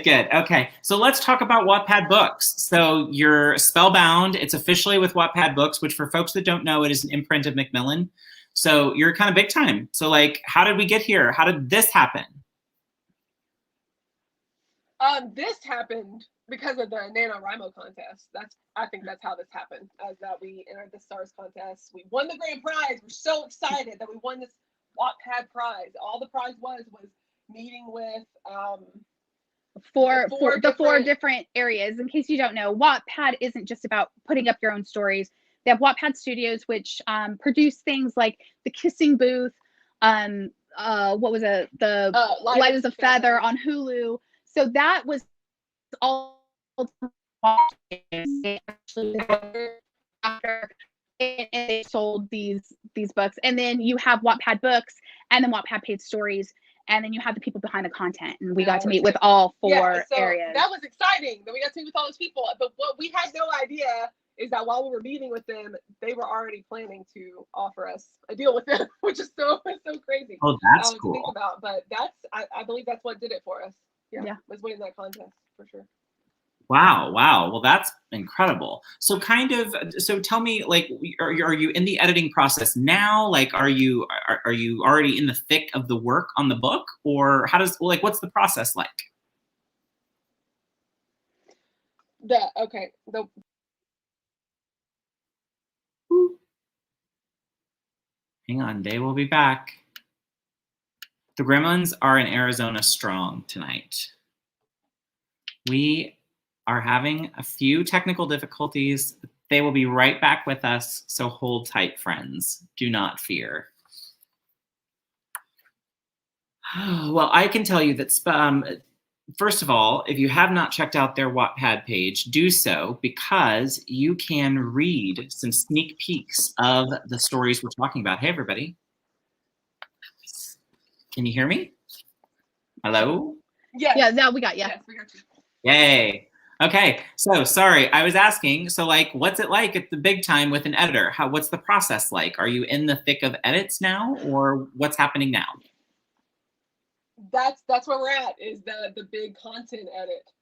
good. Okay, so let's talk about Wattpad Books. So you're Spellbound. It's officially with Wattpad Books, which for folks that don't know, it is an imprint of Macmillan. So you're kind of big time. So like, how did we get here? How did this happen? This happened because of the NaNoWriMo contest. I think that's how this happened. That we entered the STARS contest. We won the grand prize. We're so excited that we won this Wattpad prize. All the prize was meeting with four different areas. In case you don't know, Wattpad isn't just about putting up your own stories. They have Wattpad Studios, which produce things like The Kissing Booth, what was it? The Light as a Feather on Hulu. So that was all after and they sold these books. And then you have Wattpad Books and then Wattpad Paid Stories. And then you have the people behind the content. And we got to meet with all four areas. That was exciting that we got to meet with all those people. But what we had no idea is that while we were meeting with them, they were already planning to offer us a deal with them, which is so crazy. Oh, that's cool. To think about. But I believe that's what did it for us. Yeah. Was winning that contest for sure. Wow. Well, that's incredible. So so tell me, like, are you in the editing process now? Like, are you already in the thick of the work on the book, or what's the process like? Hang on, they will be back. The Gremlins are in Arizona strong tonight. We are having a few technical difficulties. They will be right back with us, so hold tight, friends. Do not fear. Well, I can tell you that, first of all, if you have not checked out their Wattpad page, do so, because you can read some sneak peeks of the stories we're talking about. Hey, everybody. Can you hear me? Hello? Yes. Yeah, now we got you. Yes, we got you. Yay. Okay, so sorry, I was asking, so like, what's it like at the big time with an editor? What's the process like? Are you in the thick of edits now, or what's happening now? That's where we're at, is the big content edit.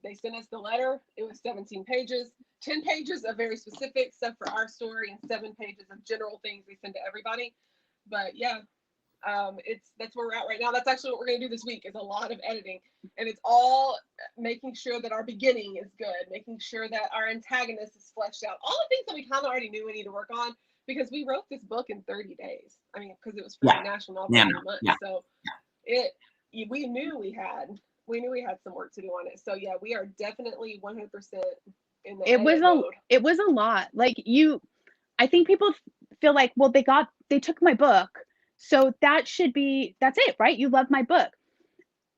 They sent us the letter. It was 17 pages, 10 pages of very specific stuff for our story, and 7 pages of general things they send to everybody. But yeah, that's where we're at right now. That's actually what we're going to do this week, is a lot of editing, and it's all making sure that our beginning is good, making sure that our antagonist is fleshed out, all the things that we kind of already knew we need to work on, because we wrote this book in 30 days. I mean, because it was for National Novel of the Month. So we knew we had some work to do on it. So yeah, we are definitely 100% in the edit mode. It was a lot. Like, I think people feel like, well, they took my book, so that's it, right? You love my book.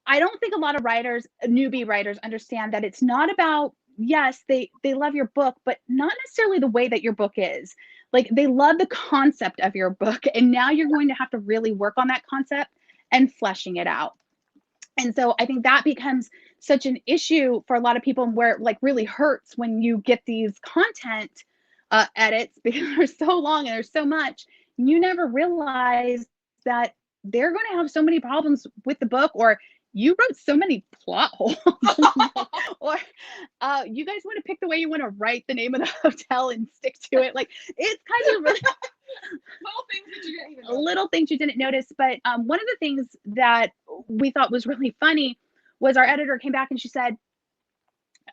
I don't think a lot of writers, newbie writers, understand that it's not about, yes, they love your book, but not necessarily the way that your book is. Like, they love the concept of your book, and now you're going to have to really work on that concept and fleshing it out. And so I think that becomes such an issue for a lot of people, and where it like really hurts when you get these content edits, because they're so long and there's so much. You never realize that they're going to have so many problems with the book, or you wrote so many plot holes, or you guys want to pick the way you want to write the name of the hotel and stick to it. Like, it's kind of really little things you didn't notice. But one of the things that we thought was really funny was our editor came back and she said,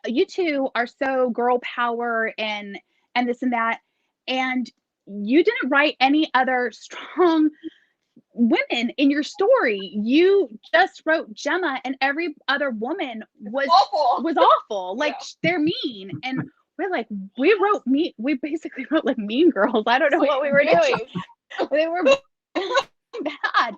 you two are so girl power and this and that, and you didn't write any other strong women in your story. You just wrote Gemma, and every other woman was awful. Like, they're mean. And we're like, we basically wrote like Mean Girls. I don't know what we were doing. They were bad.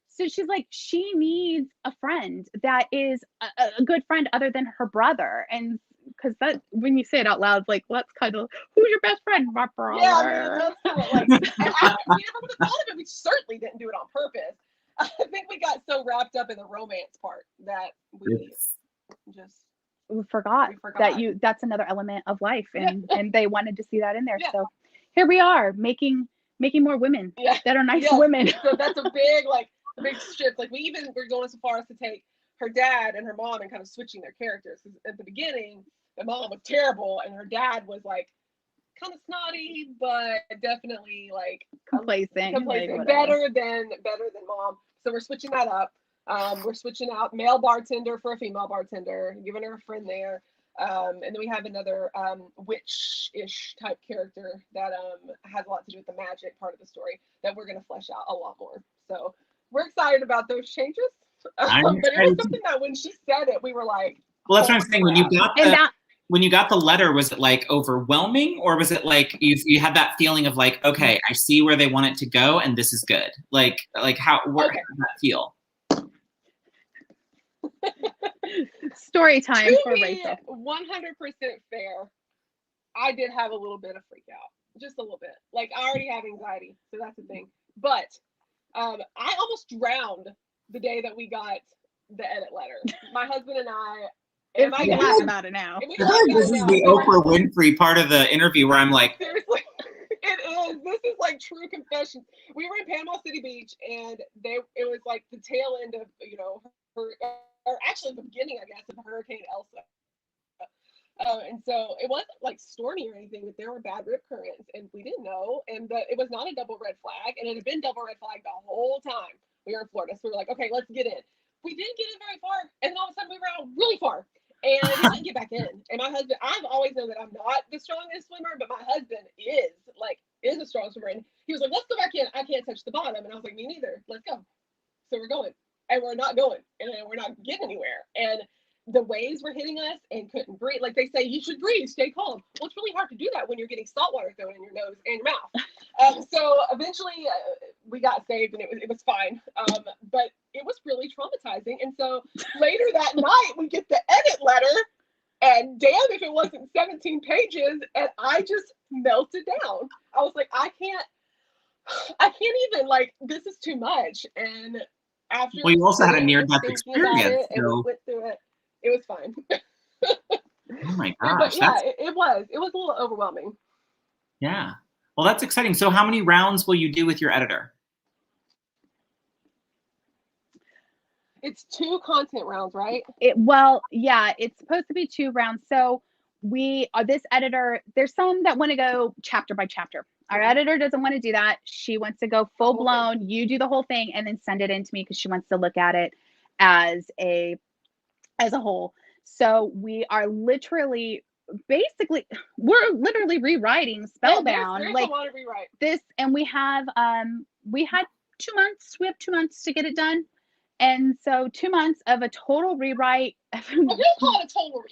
So she's like, she needs a friend that is a good friend other than her brother. And because that, when you say it out loud, it's like, well, that's kind of, who's your best friend? My brother. Yeah, I mean, that's kind of like, we never would have thought of it. We certainly didn't do it on purpose. I think we got so wrapped up in the romance part that we forgot that that's another element of life, and they wanted to see that in there. So here we are making more women that are nice women. So that's a big shift. Like, we're going so far as to take her dad and her mom and kind of switching their characters. Because at the beginning, the mom was terrible and her dad was like kind of snotty, but definitely like complacent, better than mom. So we're switching that up. We're switching out male bartender for a female bartender, giving her a friend there. And then we have another witch-ish type character that has a lot to do with the magic part of the story that we're going to flesh out a lot more. So we're excited about those changes. But it was something that when she said it, we were like, well, that's what I'm saying. When you got the letter, was it like overwhelming, or was it like you had that feeling of like, okay, I see where they want it to go, and this is good? Like how did that feel? Story time for Rachel. 100% fair. I did have a little bit of freak out, just a little bit. Like, I already have anxiety, so that's the thing. But I almost drowned the day that we got the edit letter. My husband and I. And I laugh about it now. This is the Oprah Winfrey part of the interview where I'm like, seriously, it is. This is like true confession. We were in Panama City Beach, and it was like the tail end of or actually the beginning, I guess, of Hurricane Elsa. And so it wasn't like stormy or anything, but there were bad rip currents, and we didn't know. And it was not a double red flag, and it had been double red flag the whole time we were in Florida. So we were like, okay, let's get in. We didn't get in very far, and then all of a sudden we were out really far, and we didn't get back in. And my husband, I've always known that I'm not the strongest swimmer, but my husband is a strong swimmer. And he was like, let's go back in. I can't touch the bottom. And I was like, me neither. Let's go. So we're going, and we're not going, and we're not getting anywhere. And the waves were hitting us and couldn't breathe. Like they say, you should breathe, stay calm. Well, it's really hard to do that when you're getting salt water thrown in your nose and your mouth. So eventually we got saved, and it was fine. But it was really traumatizing. And so later that night, we get the edit letter, and damn if it wasn't 17 pages, and I just melted down. I was like, I can't even, like, this is too much. And after you also had a near-death experience. And we went through it. It was fine. Oh my But gosh. yeah, it was a little overwhelming. Yeah. Well, that's exciting. So how many rounds will you do with your editor? It's 2 content rounds, right? Well, yeah, it's supposed to be 2 rounds. So we are this editor. There's some that want to go chapter by chapter. Our editor doesn't want to do that. She wants to go full blown. You do the whole thing and then send it in to me because she wants to look at it as a whole. So we are literally we're literally rewriting Spellbound. There's like a lot of rewrite. This, and we had 2 months. We have 2 months to get it done. And so 2 months of a total rewrite. I don't call it a total.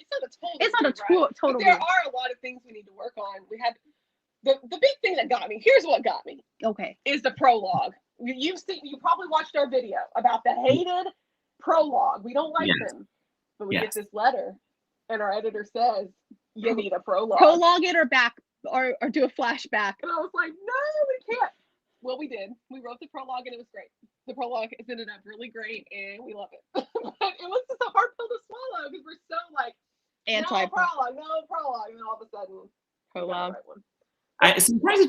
It's not a total. Total. But there are a lot of things we need to work on. We had the big thing that got me. Here's what got me. Okay. Is the prologue. You probably watched our video about the hated prologue. We don't like them, but we get this letter, and our editor says you need a prologue. Prologue it or back or do a flashback. And I was like, no, we can't. Well, we did. We wrote the prologue, and it was great. The prologue has ended up really great, and we love it. But it was just a hard pill to swallow because we're so like no prologue, and then all of a sudden prologue. Sometimes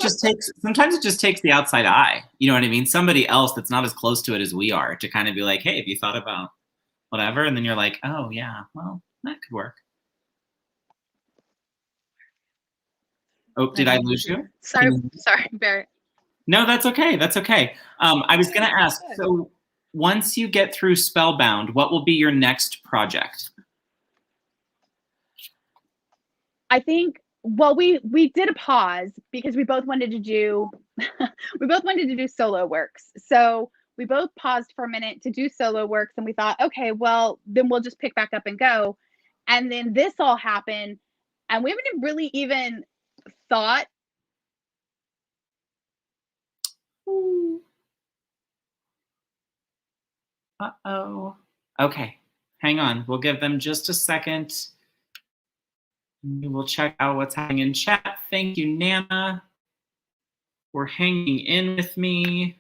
it just takes the outside eye. You know what I mean? Somebody else that's not as close to it as we are to kind of be like, hey, have you thought about whatever? And then you're like, oh yeah, well, that could work. Oh, did I lose you? Sorry, Barrett. No, that's okay. That's okay. I was going to ask, so once you get through Spellbound, what will be your next project? I think, well, we did a pause because we both wanted to do solo works. So we both paused for a minute to do solo works, and we thought, okay, well, then we'll just pick back up and go. And then this all happened, and we haven't really even thought. Uh-oh. Okay, hang on. We'll give them just a second. We will check out what's happening in chat. Thank you, Nana, for hanging in with me.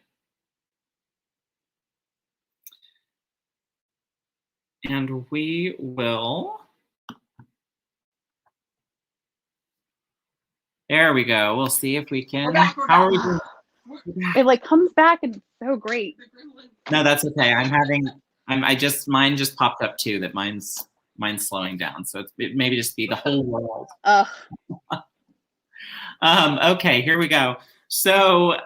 And we will. There we go. We'll see if we can. We're back. How are we doing? It like comes back and it's so great. No, that's okay. Mine just popped up too, that mine's slowing down. So it maybe just be the whole world. Okay, here we go. So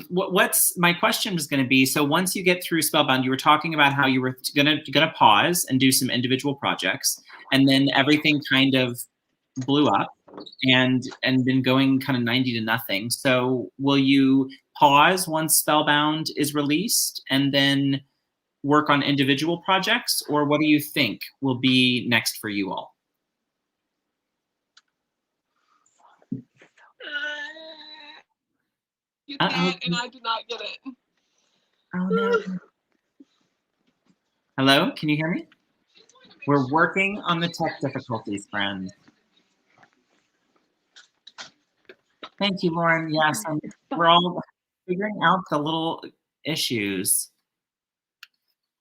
what's my question was going to be, so once you get through Spellbound, you were talking about how you were gonna pause and do some individual projects, and then everything kind of blew up and been going kind of 90 to nothing. So will you pause once Spellbound is released and then work on individual projects, or what do you think will be next for you all? You can't, and I do not get it. Oh no. Hello, can you hear me? We're working on the tech difficulties, friends. Thank you, Lauren. Yes, we're all figuring out the little issues.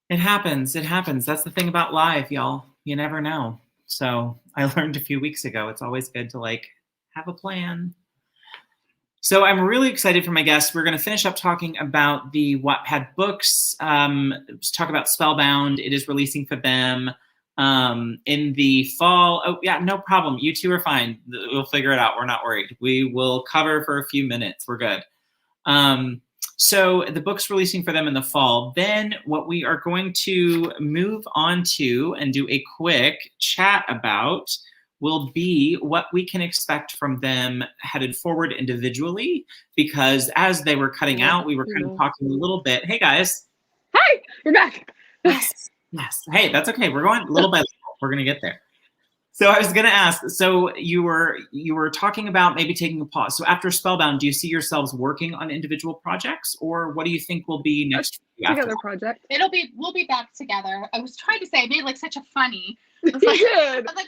It happens. It happens. That's the thing about live, y'all. You never know. So I learned a few weeks ago, it's always good to like have a plan. So I'm really excited for my guests. We're going to finish up talking about the Wattpad books, talk about Spellbound. It is releasing for them in the fall. Oh yeah, no problem. You two are fine. We'll figure it out. We're not worried. We will cover for a few minutes. We're good. So the book's releasing for them in the fall. Then what we are going to move on to and do a quick chat about will be what we can expect from them headed forward individually, because as they were cutting out, we were kind of talking a little bit. Hey guys. Hi, we're back. Yes. Hey, that's okay. We're going little by little. We're going to get there. So I was going to ask, so you were talking about maybe taking a pause. So after Spellbound, do you see yourselves working on individual projects, or what do you think will be next? Together project. We'll be back together. I was trying to say, I made like such a funny. I was like,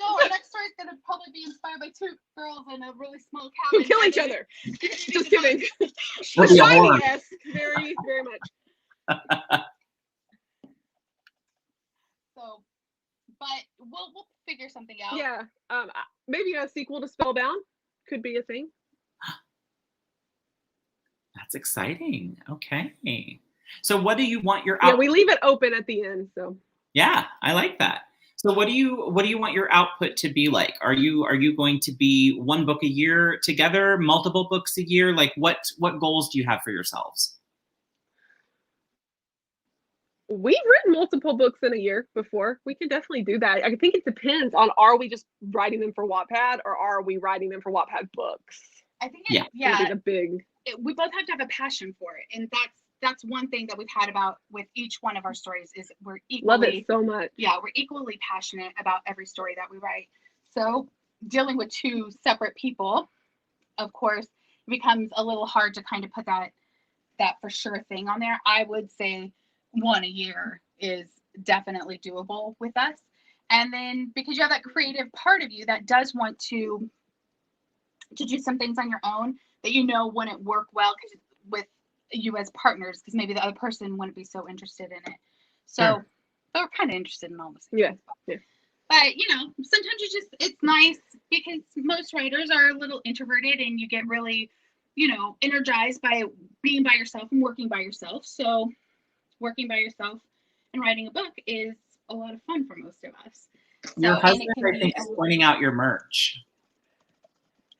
oh, our next story is going to probably be inspired by 2 girls in a really small cabin. Who kill each other. Just kidding. Yes, very, very much. So but we'll figure something out. Yeah. Maybe a sequel to Spellbound could be a thing. That's exciting. Okay. So what do you want your Yeah, we leave it open at the end. So yeah, I like that. So what do you want your output to be like? Are you going to be one book a year together, multiple books a year? Like what goals do you have for yourselves? we've written multiple books in a year before. We can definitely do that. I think it depends on, are we just writing them for Wattpad or are we writing them for Wattpad Books? I think Yeah. That'd be the big. We both have to have a passion for it, and that's one thing that we've had about with each one of our stories is we're equally Love it so much. Yeah, we're equally passionate about every story that we write. So dealing with two separate people, of course, it becomes a little hard to kind of put that for sure thing on there. I would say one a year is definitely doable with us. And then because you have that creative part of you that does want to do some things on your own that you know wouldn't work well because with you as partners, because maybe the other person wouldn't be so interested in it. So Sure. But we're kind of interested in all this. Yeah. Yeah. But sometimes it's nice because most writers are a little introverted and you get really, energized by being by yourself and working by yourself. So working by yourself and writing a book is a lot of fun for most of us. Your So, husband, I think, is pointing out your merch.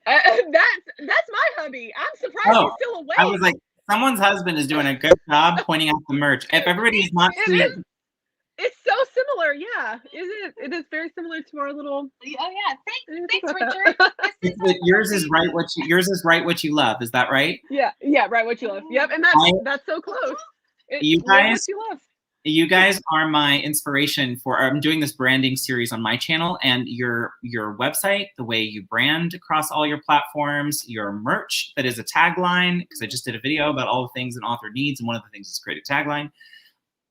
That's my hubby. I'm surprised he's still awake. I was like, someone's husband is doing a good job pointing out the merch. If everybody is not seeing, It's so similar, yeah. It is very similar to our little. oh yeah, thanks Richard. yours is write what you love. Is that right? Yeah, write what you love. Yep, and that's so close. You Write guys, what you love. You guys are my inspiration for. I'm doing this branding series on my channel, and your website, the way you brand across all your platforms, your merch that is a tagline. Because I just did a video about all the things an author needs, and one of the things is create a tagline.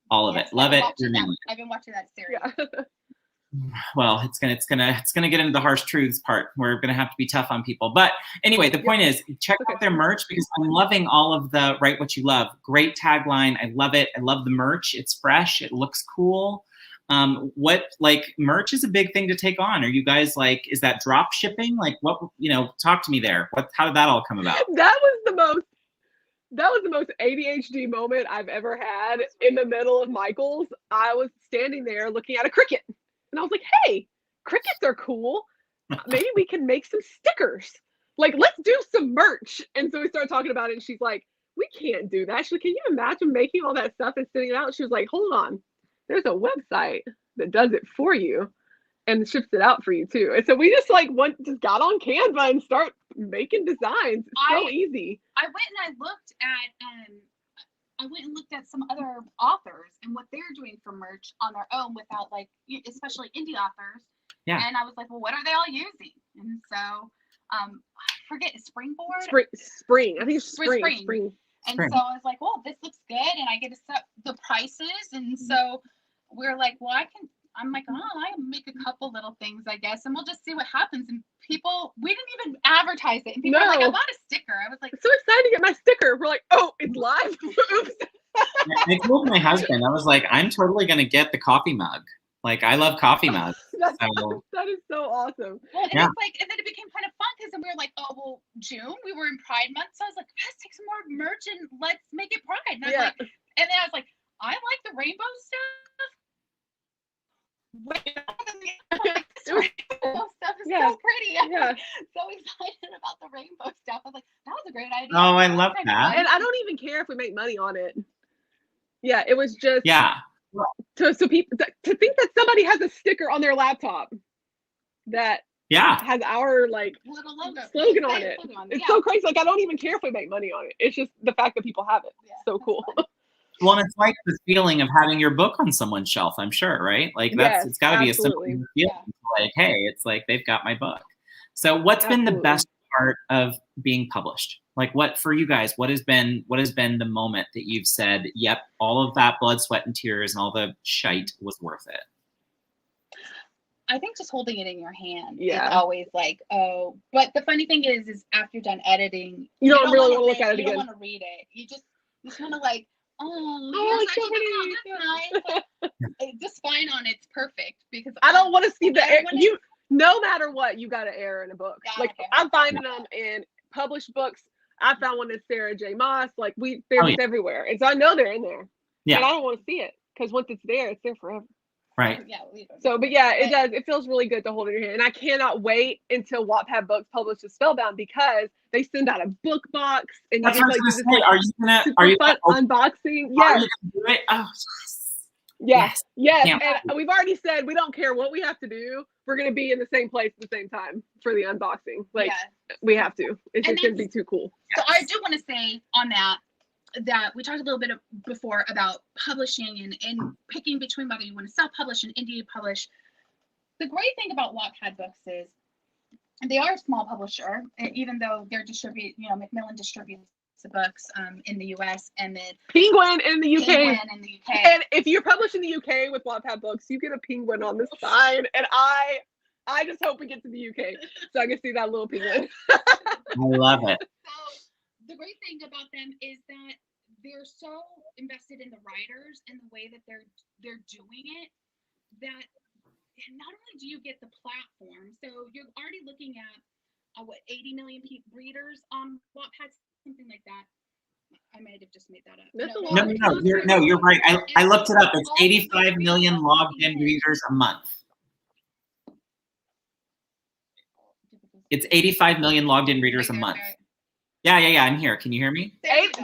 All of it, love it. I've been watching that series. Yeah. Well, it's gonna get into the harsh truths part. We're gonna have to be tough on people. But anyway, the point is, check out their merch because I'm loving all of the write what you love. Great tagline. I love it. I love the merch. It's fresh. It looks cool. Merch is a big thing to take on. Are you guys is that drop shipping? Talk to me there. How did that all come about? That was the most ADHD moment I've ever had in the middle of Michael's. I was standing there looking at a cricket. And I was like, hey, crickets are cool. Maybe we can make some stickers. Let's do some merch. And so we started talking about it. And she's like, we can't do that. She's like, can you imagine making all that stuff and sending it out? She was like, hold on. There's a website that does it for you and ships it out for you too. And so we just just got on Canva and start making designs. It's so easy. I went and looked at some other authors and what they're doing for merch on their own without especially indie authors. Yeah. And I was like, well, what are they all using? And so I forget, Springboard? Spring. I think it's Spring. And so I was like, well, this looks good and I get to set the prices. And so we're like, well, I'm like, I can make a couple little things, I guess, and we'll just see what happens. And we didn't even advertise it. And people were like, I bought a sticker. I was like, so excited to get my sticker. We're like, oh, it's live. Oops. I told my husband, I was like, I'm totally going to get the coffee mug. I love coffee mugs. That is so awesome. Well, and and then it became kind of fun because then we were like, oh, well, June, we were in Pride Month. So I was like, let's take some more merch and let's make it Pride. And I was and then I was like, I like the rainbow stuff. Rainbow stuff is so pretty. I'm so excited about the rainbow stuff. I was like, that was a great idea. Oh, I love that. And I don't even care if we make money on it. Yeah, it was just so people to think that somebody has a sticker on their laptop that has our little logo slogan on it. It's so crazy. I don't even care if we make money on it. It's just the fact that people have it. It's so cool. Well, and it's like the feeling of having your book on someone's shelf, I'm sure, right? It's got to be a similar feeling. Hey, it's like they've got my book. So what's been the best part of being published? What for you guys, what has been the moment that you've said, yep, all of that blood, sweat, and tears and all the shite was worth it? I think just holding it in your hand is always oh, but the funny thing is after you're done editing, you don't really want to look at it again. You don't want to read it. You just kind of oh, it's so pretty. That's nice. Just fine on it's perfect because I don't want to see the I wanna- you. No matter what, you got to error in a book. Yeah, Like okay. I'm finding them in published books. I found one in Sarah J. Maas. Like they're just everywhere, and so I know they're in there. Yeah. And I don't want to see it because once it's there forever. Right. Yeah, leave it. So, but yeah, it does. It feels really good to hold it in your hand. And I cannot wait until Wattpad Books publishes Spellbound because they send out a book box and That's you what I get was like gonna say. Are you gonna fun unboxing. Yes. do it? Oh, Yes. Can't And we've already said we don't care what we have to do. We're going to be in the same place at the same time for the unboxing. Like we have to. It's just going to be too cool. So I do want to say on that we talked a little bit before about publishing and picking between whether you want to self-publish and indie publish. The great thing about Wattpad Books is they are a small publisher, even though they're Macmillan distributes the books in the US and then Penguin in the UK. And if you're published in the UK with Wattpad Books, you get a penguin on the side. And I just hope we get to the UK so I can see that little penguin. I love it. So the great thing about them is that they're so invested in the writers and the way that they're doing it that not only do you get the platform, so you're already looking at 80 million readers on Wattpad, something like that. I might have just made that up. No, you're right. I looked it up. It's 85 million logged in readers a month. It's 85 million logged in readers a month. Yeah. I'm here. Can you hear me?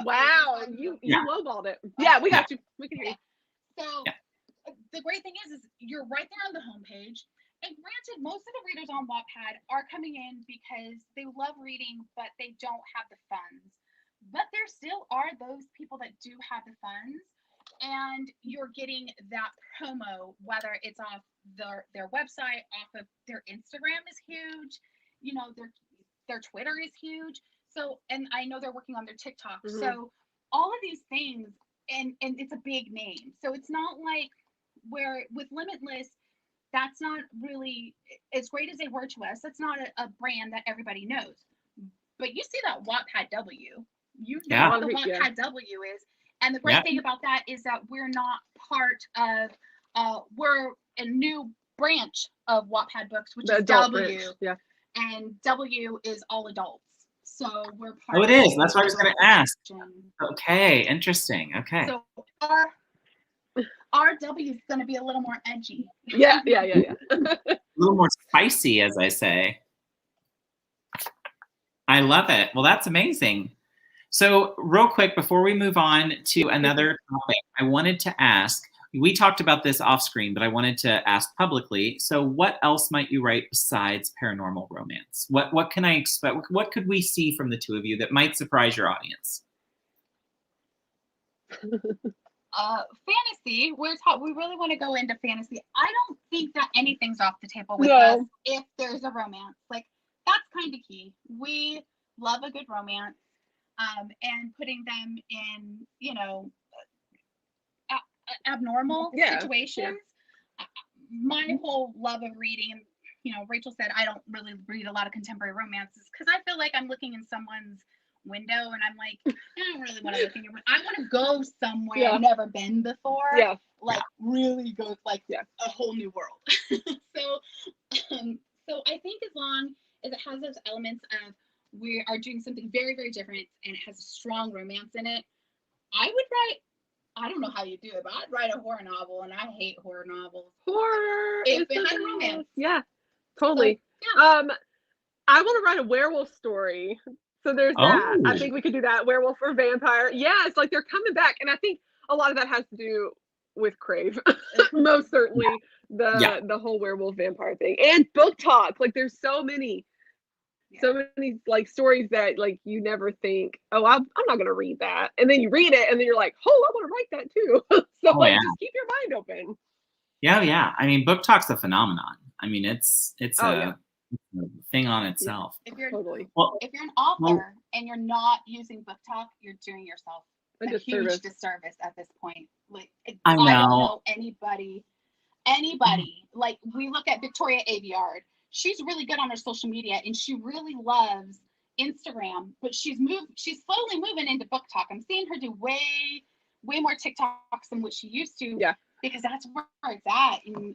Wow, you lowballed it. Yeah, we got you. We can hear you. So the great thing is you're right there on the homepage. And granted, most of the readers on Wattpad are coming in because they love reading, but they don't have the funds. But there still are those people that do have the funds, and you're getting that promo, whether it's off their website, off of their Instagram is huge, their Twitter is huge. So, and I know they're working on their TikTok. Mm-hmm. So all of these things, and it's a big name. So it's not like where with Limitless, that's not really as great as they were to us. That's not a brand that everybody knows. But you see that Wattpad W. You know what the Wattpad W is. And the great thing about that is that we're not part of, we're a new branch of Wattpad Books, which is W. Branch. Yeah. And W is all adults. So we're part of it is. That's what I was going to ask. Okay, interesting. Okay. So our W is going to be a little more edgy. Yeah. A little more spicy, as I say. I love it. Well, that's amazing. So real quick, before we move on to another topic, I wanted to ask, we talked about this off screen, but I wanted to ask publicly. So what else might you write besides paranormal romance? What can I expect? What could we see from the two of you that might surprise your audience? Fantasy. We really want to go into fantasy. I don't think that anything's off the table with us if there's a romance. Like that's kind of key. We love a good romance, and putting them in, abnormal situations. Yeah. My whole love of reading, Rachel said I don't really read a lot of contemporary romances because I feel like I'm looking in someone's window and I'm like, I don't really want to look in your window. I want to go somewhere I've never been before. Yeah. Really go a whole new world. So I think as long as it has those elements of we are doing something very, very different and it has a strong romance in it, I would write, I don't know how you do it, but I'd write a horror novel, and I hate horror novels. Horror! If it had romance. Yeah, totally. So, I want to write a werewolf story. So there's that. I think we could do that. Werewolf or vampire. Yeah, it's like they're coming back. And I think a lot of that has to do with Crave. Most certainly the whole werewolf vampire thing. And book talk. Like there's so many stories that you never think, oh, I'm not gonna read that. And then you read it and then you're like, oh, I want to write that too. So just keep your mind open. Yeah. I mean, book talk's a phenomenon. I mean, it's a thing on itself. If you're an author and you're not using book talk, you're doing yourself a huge disservice at this point. Like I don't know anybody. Like we look at Victoria Aveyard. She's really good on her social media and she really loves Instagram, but she's slowly moving into book talk. I'm seeing her do way more TikToks than what she used to. Yeah. because that's where it's at. And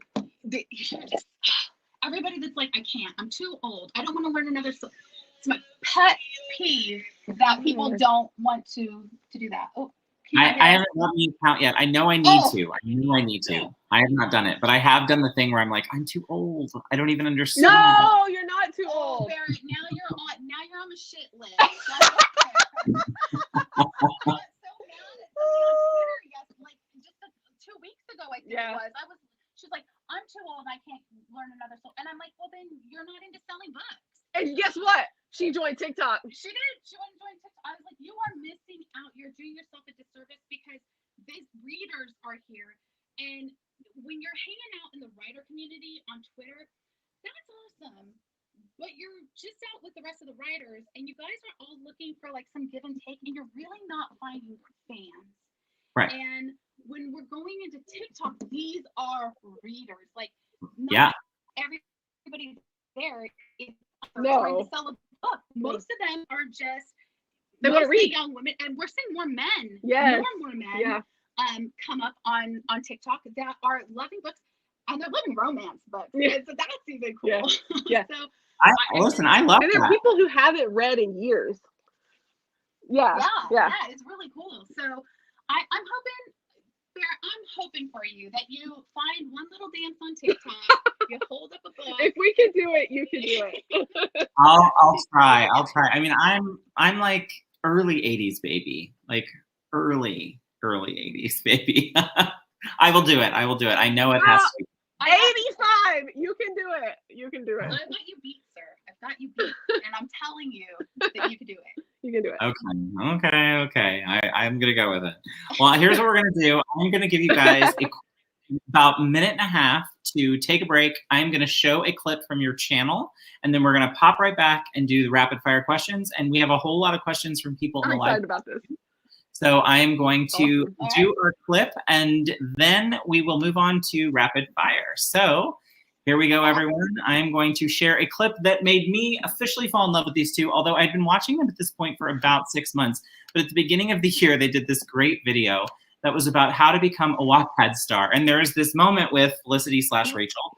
everybody that's like, I can't, I'm too old, I don't want to learn another. It's my pet peeve that people don't want to do that. Oh, I haven't let me count yet. I know I need to. I know I need to. I have not done it, but I have done the thing where I'm like, I'm too old. I don't even understand. No, you're not too old. Barrett, now you're on the shit list. That's okay. I got so mad at somebody on Twitter, yes, like just 2 weeks ago, I think it was. She's like, I'm too old, I can't learn another soul. And I'm like, well, then you're not into selling books. And guess what? She joined TikTok. She did. She went and joined TikTok. I was like, you are missing out. You're doing yourself a disservice because these readers are here. And when you're hanging out in the writer community on Twitter, that's awesome. But you're just out with the rest of the writers, and you guys are all looking for like some give and take, and you're really not finding fans. Right. And when we're going into TikTok, these are readers. Like, not everybody there is No. trying to sell a book. Most of them are just They want to read. young women, and we're seeing more men. Yes. More men come up on TikTok that are loving books, and they're loving romance books. Yeah. So that's even cool. Yeah. So listen, I love And there are that. people who haven't read in years. Yeah. It's really cool. So I'm hoping for you that you find one little dance on TikTok. You hold up a book. If we can do it, you can do it. I'll try. I mean, I'm like early 80s baby. Like early 80s baby. I will do it. I know it has to be. 85. You can do it. You can do it. I've got you beat, sir. I've got you beat, and I'm telling you that you can do it. You can do it. Okay. I'm gonna go with it. Well, here's what we're gonna do. I'm gonna give you guys about a minute and a half to take a break. I'm gonna show a clip from your channel, and then we're gonna pop right back and do the rapid fire questions. And we have a whole lot of questions from people in I'm the live. excited about this. So I am going to Awesome. do our clip, and then we will move on to rapid fire. So here we go, everyone. I am going to share a clip that made me officially fall in love with these two, although I'd been watching them at this point for about 6 months. But at the beginning of the year, they did this great video that was about how to become a Wattpad star. And there's this moment with Felicity / Rachel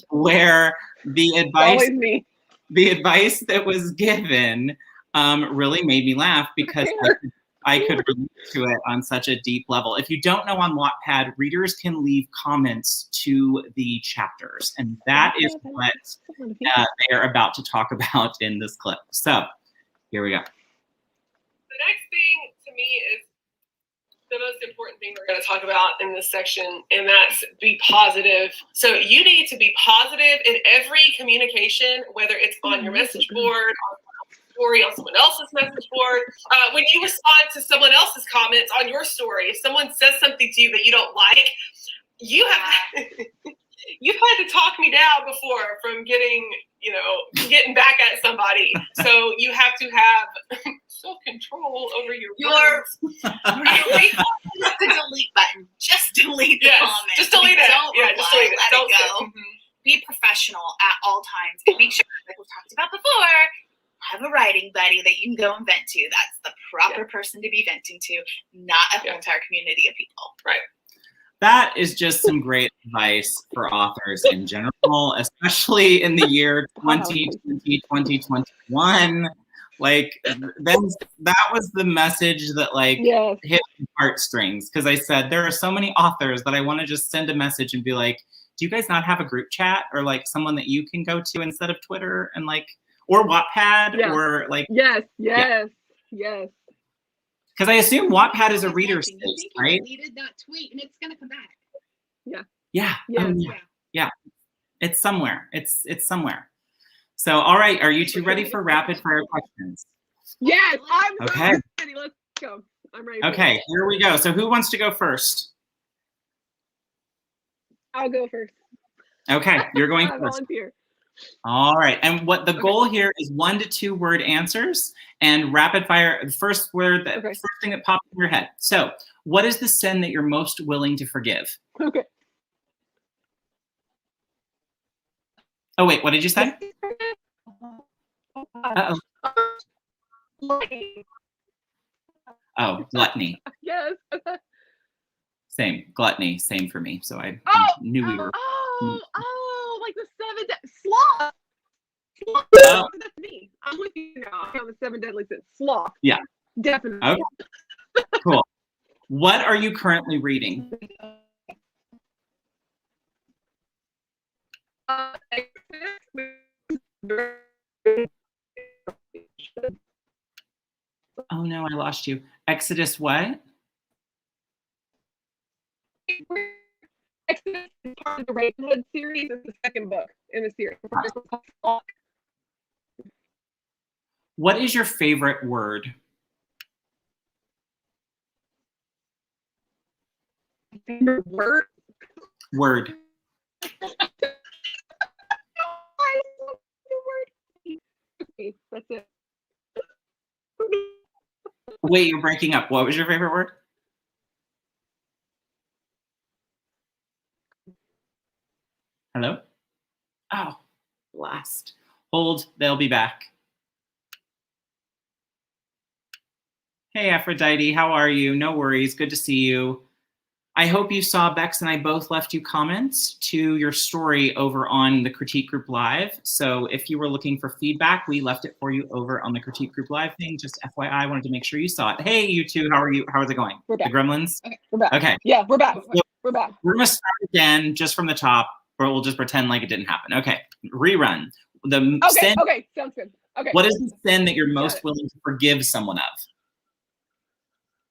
where the advice that was given really made me laugh because I could relate to it on such a deep level. If you don't know, on Wattpad, readers can leave comments to the chapters, and that is what they are about to talk about in this clip. So here we go. The next thing to me is the most important thing we're going to talk about in this section, and that's be positive. So you need to be positive in every communication, whether it's on your message board, story on someone else's message board. When you respond to someone else's comments on your story, if someone says something to you that you don't like, you've had to talk me down before from getting back at somebody. So you have to have self-control over your words. The delete button. Just delete the comment. Just delete it. Don't reply, just delete it. Let it go. Be professional at all times, and make sure, like we talked about before, have a writing buddy that you can go and vent to. That's the proper person to be venting to, not a whole entire community of people. Right. That is just some great advice for authors in general, especially in the year 2020, 2021. Like, then that was the message that hit the heartstrings, because I said there are so many authors that I want to just send a message and be like, do you guys not have a group chat or like someone that you can go to instead of Twitter and or Wattpad or like Yes. Because I assume Wattpad is a reader space, right? You deleted that tweet and it's gonna come back. Yeah. It's somewhere. It's somewhere. So all right, are you two ready for rapid fire questions? Yes, I'm okay. ready. Let's go. I'm ready. Okay, here we go. So who wants to go first? I'll go first. Okay, you're going I first. volunteer. All right, and what the goal here is 1 to 2 word answers and rapid fire. The first word, first thing that pops in your head. So, what is the sin that you're most willing to forgive? Okay. Oh wait, what did you say? Uh-oh. Oh, gluttony. Yes. Same. Gluttony, same for me. So I Oh, knew we were. like the sloth. Sloth. Oh. That's me. I'm with you now. I'm the 7 deadly sins. Sloth. Yeah. Definitely. Okay. Cool. What are you currently reading? Oh no, I lost you. Exodus what? Exodus is part of the Ravenhood series. It's the second book in the series. What is your favorite word? Favorite word? Word. That's it. Wait, you're breaking up. What was your favorite word? Hello? Oh, blast. Hold, they'll be back. Hey, Aphrodite, how are you? No worries, good to see you. I hope you saw Bex and I both left you comments to your story over on the Critique Group Live. So if you were looking for feedback, we left it for you over on the Critique Group Live thing. Just FYI, I wanted to make sure you saw it. Hey, you two, how are you? How is it going? We're back. The Gremlins? Okay, we're back. Okay. Yeah, we're back. We're back. We're gonna start again just from the top, or we'll just pretend like it didn't happen. Okay, rerun. The sin, Okay, sounds good. Okay. what is the sin that you're most willing to forgive someone of?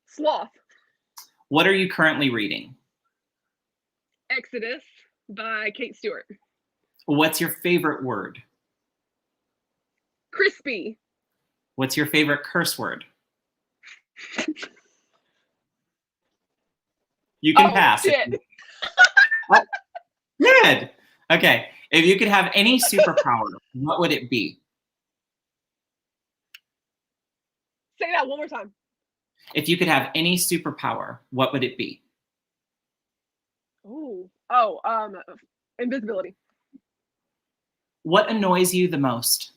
Sloth. What are you currently reading? Exodus by Kate Stewart. What's your favorite word? Crispy. What's your favorite curse word? You can pass. Shit. Oh, good. Okay. If you could have any superpower, what would it be? Say that one more time. If you could have any superpower, what would it be? Invisibility. What annoys you the most?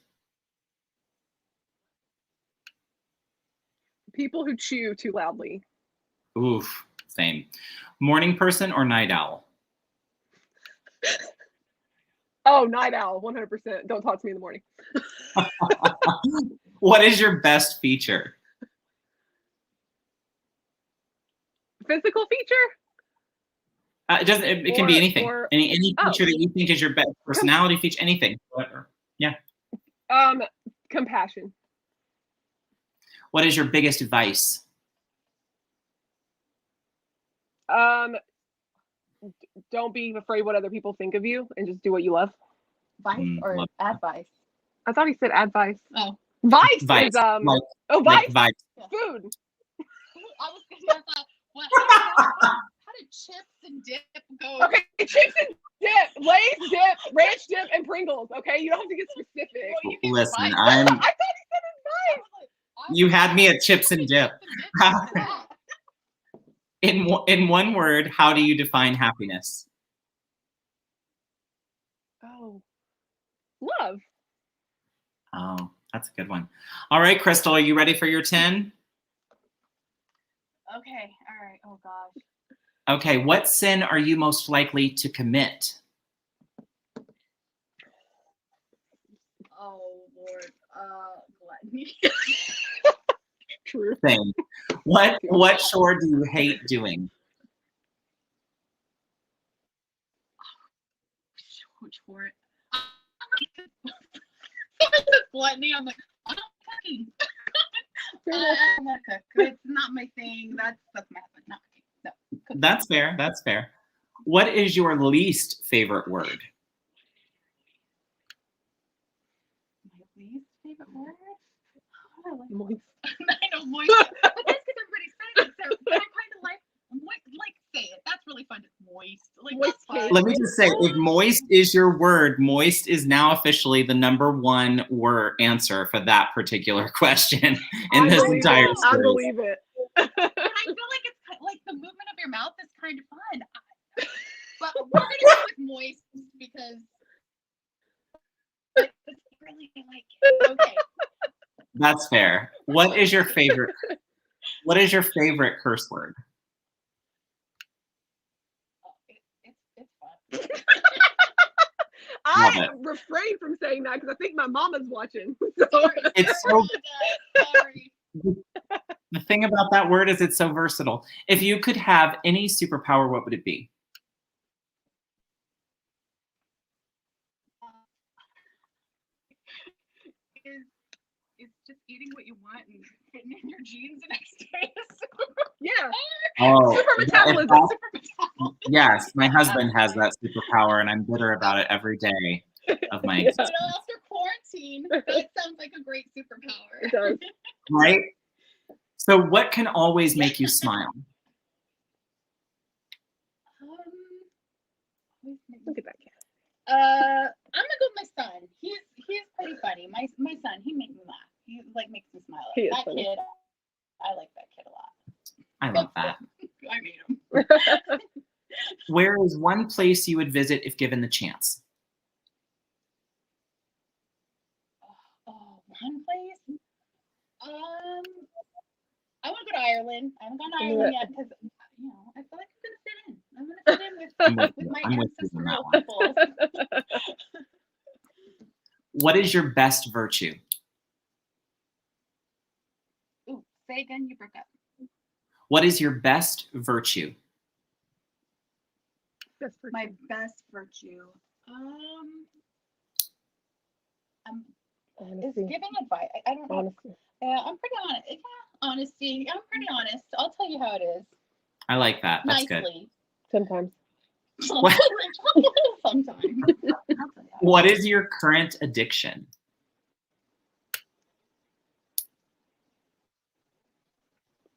People who chew too loudly. Oof, same. Morning person or night owl? Oh, night owl, 100%. Don't talk to me in the morning. What is your best feature? Physical feature? It can be anything. Any feature that you think is your best personality feature, anything. Whatever. Yeah. Compassion. What is your biggest vice? Don't be afraid what other people think of you and just do what you love. Vice or advice? I thought he said advice. Oh. Vice is Vice. vice. Like vice. Food. I was gonna how did chips and dip go? Okay, chips and dip, Lay's dip, ranch dip, and Pringles. Okay, you don't have to get specific. Well, you can Listen, vice. I thought he said advice. You had me at chips and dip. In one word, how do you define happiness? Oh, love. Oh, that's a good one. All right, Crystal, are you ready for your 10? Okay, all right. Oh gosh. Okay, what sin are you most likely to commit? Oh Lord. Gluttony. True. Same. What chore do you hate doing? For it. Gluttony. I'm like, I don't fucking. I'm not cook. It's not my thing. That's my husband. Not cooking. No. Cooking. That's fair. That's fair. What is your least favorite word? My least favorite word? Oh, I like Moist. I know moist. But that's because everybody's saying it. So, but I kind of like say it. That's really fun. It's moist. Like Moist that's fun. Let me just say, if moist is your word, moist is now officially the #1 word answer for that particular question in this entire series. I believe it. And I feel like it's like the movement of your mouth is kind of fun. But we're gonna go with moist because I really like it. Okay. That's fair. What is your favorite curse word? can't refrain from saying that because I think my mama's watching. So. It's so, Sorry. the thing about that word is it's so versatile. If you could have any superpower, what would it be? It's just eating what you want and putting in your genes the next day. Yeah. Oh, Super if metabolism. that- yes, my husband has that superpower, and I'm bitter about it every day of my Yeah. After quarantine, that sounds like a great superpower. It does. right? So what can always make you smile? Look at that cat. I'm gonna go with my son. He's pretty funny. My son, he makes me laugh. He like makes me smile. He is That funny. kid, I like that kid a lot. I love that. I made him. Where is one place you would visit if given the chance? Oh, one place. I want to go to Ireland. I haven't gone to Ireland yet because I feel like I'm gonna fit in. I'm gonna fit in with my I'm with you on that ancestral one. people. What is your best virtue? Ooh, say again. You broke up. What is your best virtue? That's for My best virtue. Is honesty. giving advice. I don't know. Honesty. Yeah, I'm pretty honest. Yeah, honesty. I'm pretty honest. I'll tell you how it is. I like that. That's good. Nicely. Sometimes. What? Sometimes. I'll tell you how What is your current addiction?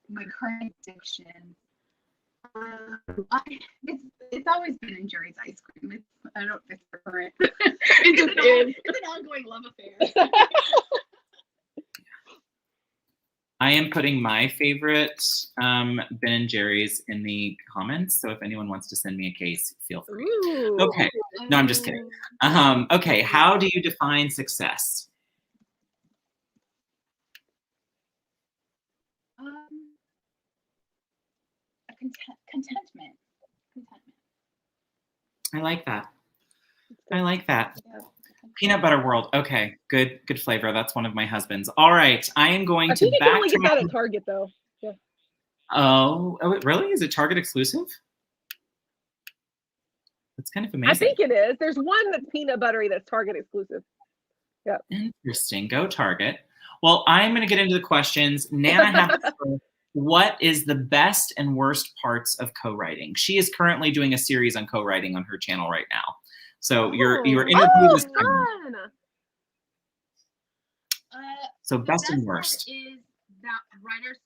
my current addiction. It's always been in Jerry's ice cream. I don't know if it's current. It's an ongoing love affair. I am putting my favorite Ben & Jerry's in the comments. So if anyone wants to send me a case, feel free. Ooh. Okay. No, I'm just kidding. Okay. How do you define success? Contentment. I like that. I like that. Yeah. Peanut butter world. Okay, good flavor. That's one of my husband's. All right, I am going I to think you can only get that backtrack. at Target though. Yeah. Oh, really? Is it Target exclusive? That's kind of amazing. I think it is. There's one that's peanut buttery that's Target exclusive. Yeah. Interesting. Go Target. Well, I'm going to get into the questions. Nana has to say, what is the best and worst parts of co-writing? She is currently doing a series on co-writing on her channel right now. So your interview is fun. so best and part worst. is that writers.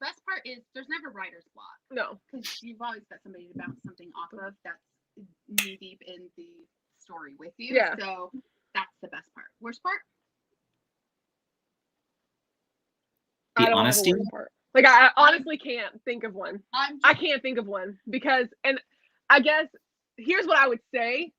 Best part is there's never writer's block. No. Because you've always got somebody to bounce something off of that's knee deep in the story with you. Yeah. So that's the best part. Worst part? The I don't honesty. have a worst part. Like I honestly can't think of one. I can't think of one because, and I guess here's what I would say.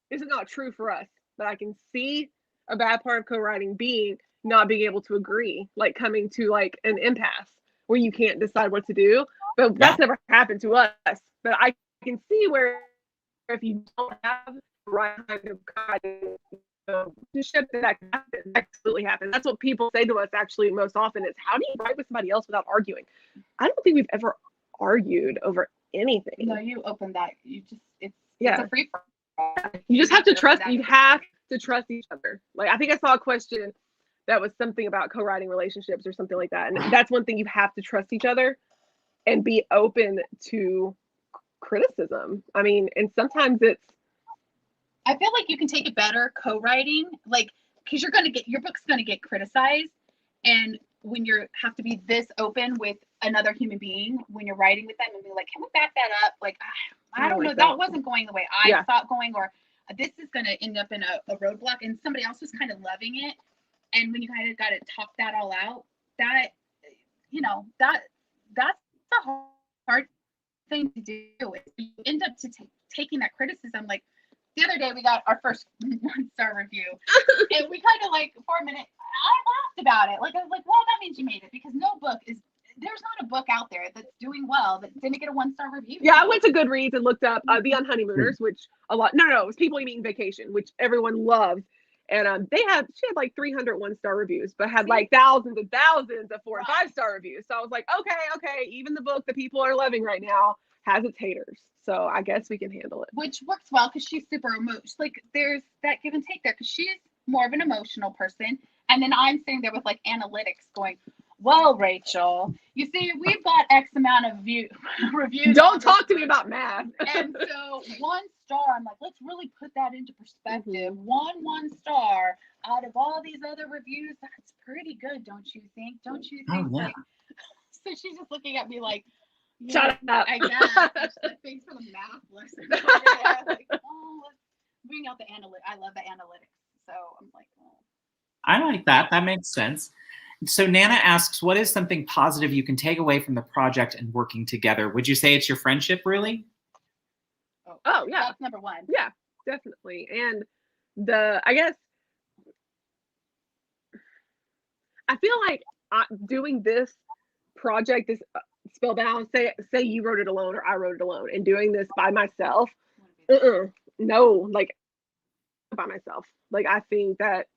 This is not true for us, but I can see a bad part of co-writing being not being able to agree, like coming to like an impasse where you can't decide what to do. But that's never happened to us. But I can see where if you don't have the right kind of relationship, that can happen. That absolutely happen. That's what people say to us actually most often is, how do you write with somebody else without arguing? I don't think we've ever argued over anything. No, you open that. You just it's a free for all. You just have to trust. You have to trust each other. Like I think I saw a question that was something about co-writing relationships or something like that, and that's one thing, you have to trust each other and be open to criticism. I mean, and sometimes it's. I feel like you can take it better co-writing, like because you're gonna get your book's gonna get criticized, and when you have to be this open with another human being when you're writing with them and be like, can we back that up? Like, I don't know, that wasn't going the way I thought going, or this is going to end up in a roadblock, and somebody else was kind of loving it. And when you kind of got to talk that all out, that, you know, that's a hard thing to do. You end up taking that criticism. Like the other day we got our first 1-star review and we kind of like for a minute, I laughed about it. Like I was like, well, that means you made it, because no book is there's not a book out there that's doing well that didn't get a 1-star review. Yeah, I went to Goodreads and looked up The Honeymooners, which a lot, no, it was People You Meet in Vacation, which everyone loves. And she had like 300 1-star reviews, but had like thousands and thousands of 4 and 5-star reviews. So I was like, okay, even the book that people are loving right now has its haters. So I guess we can handle it. Which works well because she's super emotional. Like there's that give and take there because she's more of an emotional person. And then I'm sitting there with like analytics going, well, Rachel, you see, we've got X amount of reviews. Don't talk to me about math. And so 1 star, I'm like, let's really put that into perspective. 1 star out of all these other reviews, that's pretty good, don't you think? Don't you think? Oh, yeah. Like, so she's just looking at me like, Shut up. I guess. She's like, thanks for the math lesson. Yeah, like, oh, let's bring out the analytics. I love the analytics. So I'm like, oh. I like that. That makes sense. So Nana asks, what is something positive you can take away from the project and working together? Would you say it's your friendship, really? Oh, yeah. That's number 1. Yeah, definitely. And I guess I feel like doing this project, this Spellbound, say you wrote it alone or I wrote it alone, and doing this by myself, no, like by myself. Like I think that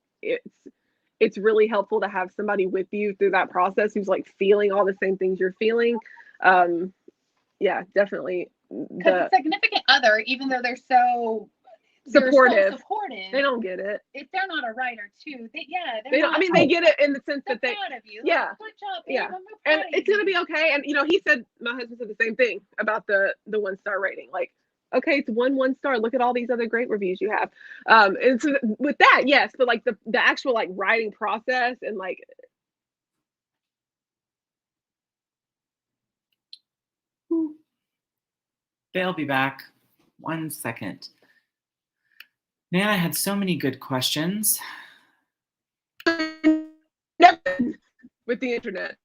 it's really helpful to have somebody with you through that process who's like feeling all the same things you're feeling. Yeah, definitely. Because the significant other, even though they're so supportive, they don't get it. If they're not a writer too, they don't. I mean, they get it in the sense that they're proud of you. Yeah, good job, babe. yeah, and it's gonna be okay. And he said, my husband said the same thing about the 1-star rating. Like, okay, it's 1 star. Look at all these other great reviews you have. And so with that, yes, but like the actual like writing process and like. They'll be back. 1 second. Nana had so many good questions. With the internet.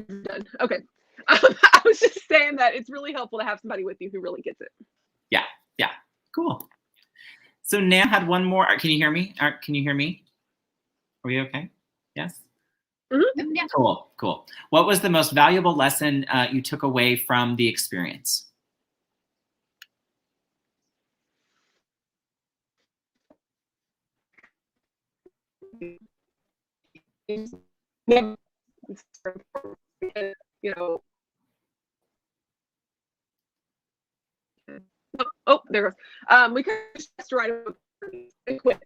Done. Okay. I was just saying that it's really helpful to have somebody with you who really gets it. Yeah, cool. So Nana had one more. Can you hear me? Can you hear me? Are we okay? Yes? Mm-hmm. Yeah. Cool. What was the most valuable lesson you took away from the experience? Never, oh, there goes. We could just write a book and quit.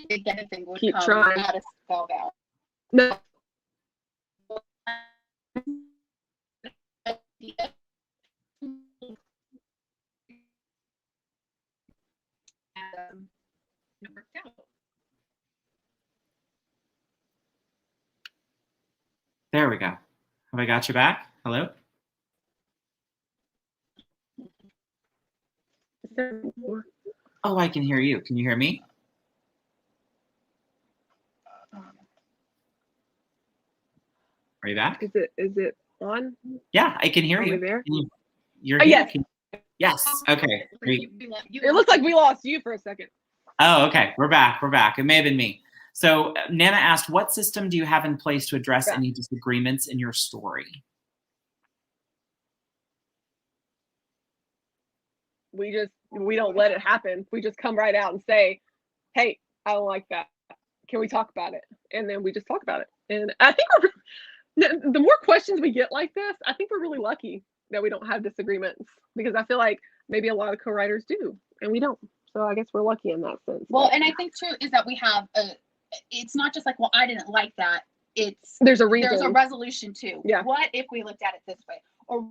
Anything would Keep come trying. out of Spellbound. No. It worked out. There we go. Have I got you back? Hello? Oh, I can hear you. Can you hear me? Are you back? Is it on? Yeah, I can hear Are you. we there? You're Oh, here. yes. Yes. Okay. It looks like we lost you for a second. Oh, okay. We're back. It may have been me. So Nana asked, what system do you have in place to address any disagreements in your story? We don't let it happen. We just come right out and say, hey, I don't like that. Can we talk about it? And then we just talk about it. And I think the more questions we get like this, I think we're really lucky that we don't have disagreements, because I feel like maybe a lot of co-writers do and we don't. So I guess we're lucky in that sense. Well, and I think too is that we have it's not just like, well, I didn't like that. There's a reason. There's a resolution too. Yeah. What if we looked at it this way? Or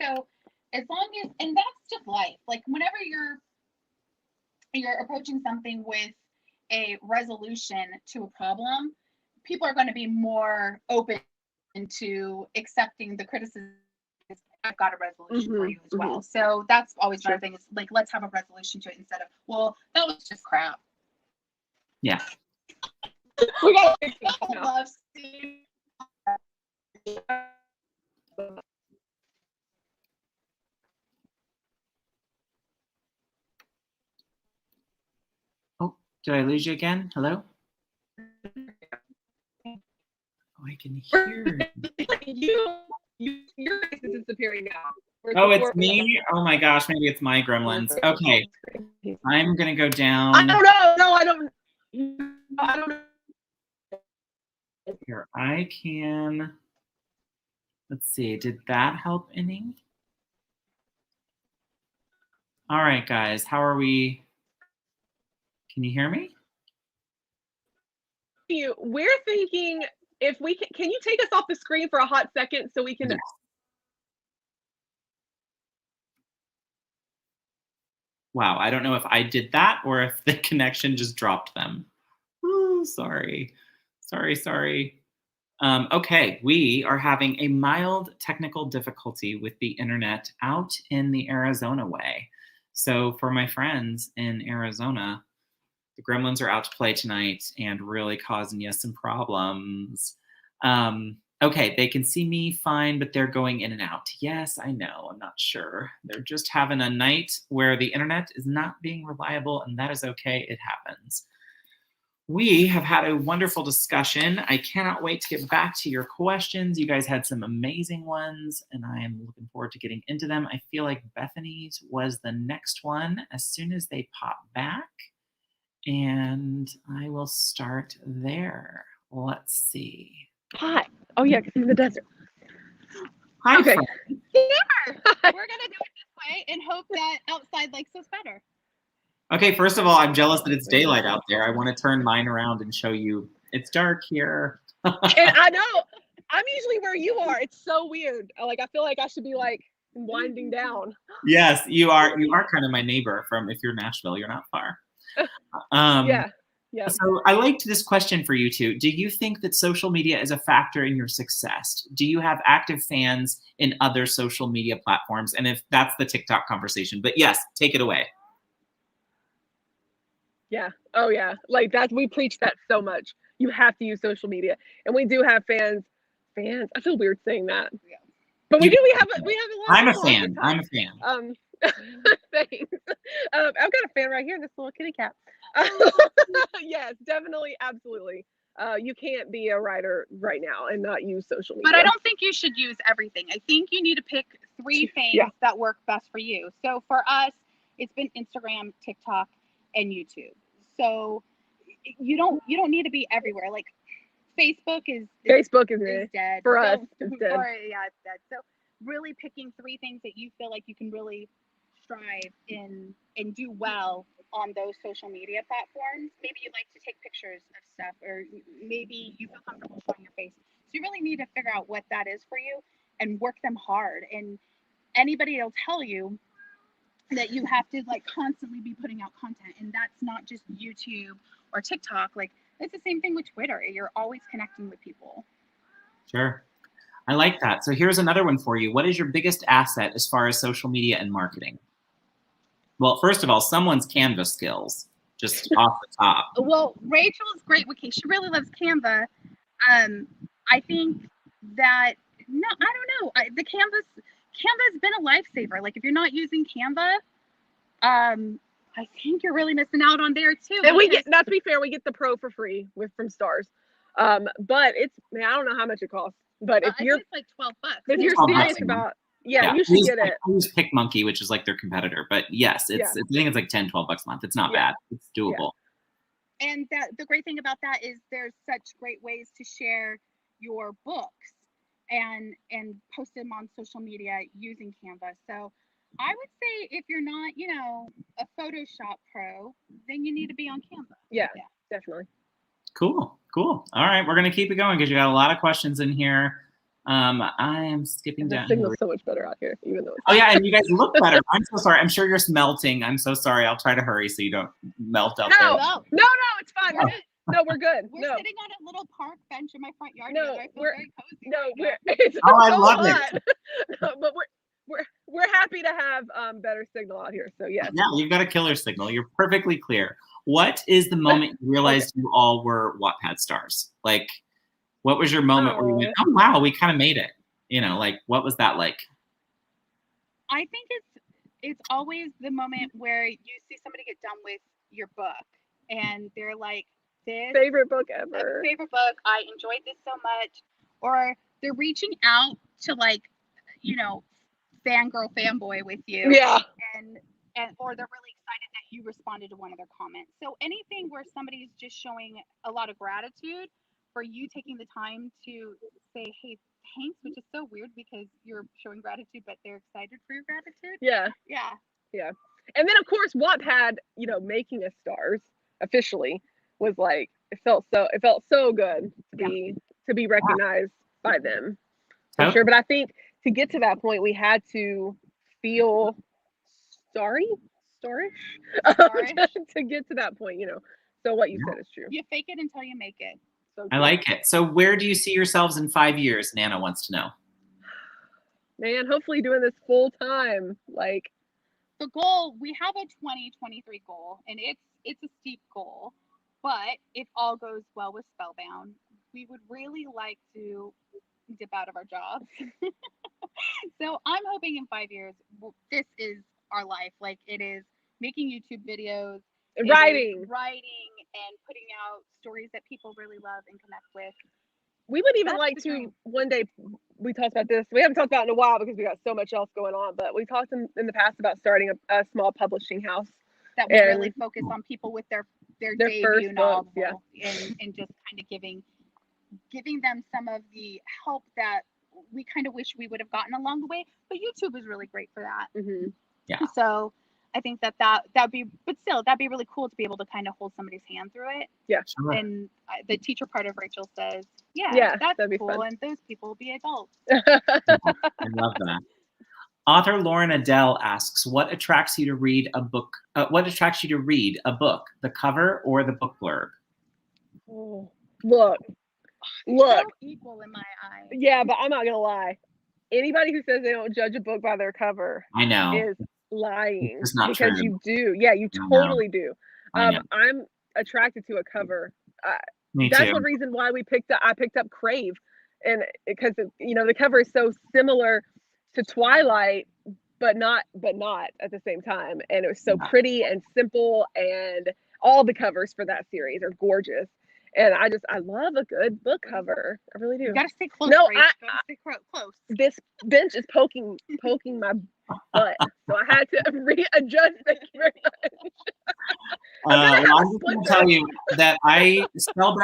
so as long as, and that's just life. Like whenever you're approaching something with a resolution to a problem, people are going to be more open to accepting the criticism. I've got a resolution for you as well. So that's always another thing, is like, let's have a resolution to it instead of, well, that was just crap. Yeah. We gotta fix this now. Love seeing Did I lose you again? Hello? Oh, I can hear. Your face is disappearing now. Oh, it's me? Oh my gosh, maybe it's my gremlins. Okay, I'm gonna go down. I don't know. No, I don't know. Here, I can. Let's see, did that help any? All right, guys, how are we? Can you hear me? We're thinking if we can you take us off the screen for a hot second so we can. Yes. Wow, I don't know if I did that or if the connection just dropped them. Ooh, sorry. Sorry. Okay, we are having a mild technical difficulty with the internet out in the Arizona way. So for my friends in Arizona, the gremlins are out to play tonight and really causing you some problems. Okay, they can see me fine, but they're going in and out. Yes, I know, I'm not sure. They're just having a night where the internet is not being reliable, and that is okay, it happens. We have had a wonderful discussion. I cannot wait to get back to your questions. You guys had some amazing ones, and I am looking forward to getting into them. I feel like Bethany's was the next one as soon as they pop back. And I will start there. Let's see. Hi. Oh yeah, because he's in the desert. Hi, Okay. friend. We're gonna do it this way and hope that outside likes us better. Okay, first of all, I'm jealous that it's daylight out there. I want to turn mine around and show you it's dark here. And I know I'm usually where you are. It's so weird. Like I feel like I should be like winding down. Yes, you are kind of my neighbor from if you're Nashville, you're not far. Yeah. So I liked this question for you two. Do you think that social media is a factor in your success? Do you have active fans in other social media platforms? And if that's the TikTok conversation, but yes, take it away. Yeah. Oh yeah. Like we preach that so much. You have to use social media, and we do have fans. I feel weird saying that. Yeah. But we have a lot. I'm a of people fan. I'm a fan. Thanks. I've got a fan right here, this little kitty cat. Yes, definitely, absolutely. You can't be a writer right now and not use social media. But I don't think you should use everything. I think you need to pick 3 things that work best for you. So for us, it's been Instagram, TikTok, and YouTube. So you don't need to be everywhere. Like Facebook is dead for us. It's dead. Yeah, it's dead. So really picking 3 things that you feel like you can really strive in and do well on those social media platforms. Maybe you like to take pictures of stuff, or maybe you feel comfortable showing your face. So you really need to figure out what that is for you and work them hard. And anybody will tell you that you have to like constantly be putting out content, and that's not just YouTube or TikTok. Like it's the same thing with Twitter. You're always connecting with people. Sure. I like that. So here's another one for you. What is your biggest asset as far as social media and marketing? Well, first of all, someone's Canva skills, just off the top. Well, Rachel is great with Canva. She really loves Canva. I think that, no, I don't know. Canva's been a lifesaver. Like if you're not using Canva, I think you're really missing out on there too. And not to be fair, we get the pro for free from Stars. But I don't know how much it costs. But if you're, it's like $12. If you're serious about, you should get it. I use PicMonkey, which is like their competitor. But yes, I think it's like $10, $12 a month. It's not bad. It's doable. Yeah. And the great thing about that is there's such great ways to share your books and post them on social media using Canva. So I would say if you're not, a Photoshop pro, then you need to be on Canva. Yeah, definitely. Cool. All right, we're gonna keep it going because you got a lot of questions in here. I am skipping down. The signal's so much better out here, even though. Oh yeah, and you guys look better. I'm so sorry. I'm sure you're melting. I'm so sorry. I'll try to hurry so you don't melt out there. No, it's fine. No, we're good. We're sitting on a little park bench in my front yard. No, I feel very cozy. It's I love it. But we're happy to have better signal out here. So yes. Yeah, you've got a killer signal. You're perfectly clear. What is the moment you realized you all were Wattpad stars? Like, what was your moment where you went, oh wow, we kind of made it? Like what was that like? I think it's always the moment where you see somebody get done with your book and they're like, this Favorite book my ever. favorite book. I enjoyed this so much. Or they're reaching out to like, you know, fangirl, fanboy with you. Yeah. And or they're really excited that you responded to one of their comments. So anything where somebody's just showing a lot of gratitude for you taking the time to say, hey, thanks, which is so weird because you're showing gratitude, but they're excited for your gratitude. Yeah. Yeah. And then of course Wattpad, you know, making us stars officially was like, it felt so good to be recognized by them. For sure. But I think to get to that point, we had to feel starish to get to that point, you know. So what you said is true. You fake it until you make it. So I like it. So where do you see yourselves in 5 years? Nana wants to know. Man, hopefully doing this full time. Like, the goal, we have a 2023 goal, and it's a steep goal, but if all goes well with Spellbound, we would really like to dip out of our jobs. So I'm hoping in 5 years, this is our life. Like, it is making YouTube videos, writing and putting out stories that people really love and connect with. We would even That's like the to dream. one day, we talked about this. We haven't talked about it in a while because we got so much else going on, but we talked in the past about starting a small publishing house. That would really focus on people with their debut first novel, books, yeah. and just kind of giving them some of the help that we kind of wish we would have gotten along the way. But YouTube is really great for that. Mm-hmm. Yeah. So I think that'd be, but still, that'd be really cool to be able to kind of hold somebody's hand through it. Yeah. Sure. And the teacher part of Rachel says, yeah, that's that'd be cool. fun. And those people will be adults. I love that. Author Lauren Adele asks, what attracts you to read a book? What attracts you to read a book, the cover or the book blurb? Oh, look. So equal in my eyes. Yeah, but I'm not gonna lie. Anybody who says they don't judge a book by their cover I know. is lying. It's not because true. you do. Yeah, you totally do. I know. I'm attracted to a cover. Me That's too. one reason why I picked up Crave, and because you know the cover is so similar to Twilight, but not at the same time, and it was so pretty and simple, and all the covers for that series are gorgeous. And I love a good book cover. I really do. You gotta stay close. No, Grace. You gotta stay close. This bench is poking my butt, so I had to readjust. Thank you very much. I'm just going to tell you that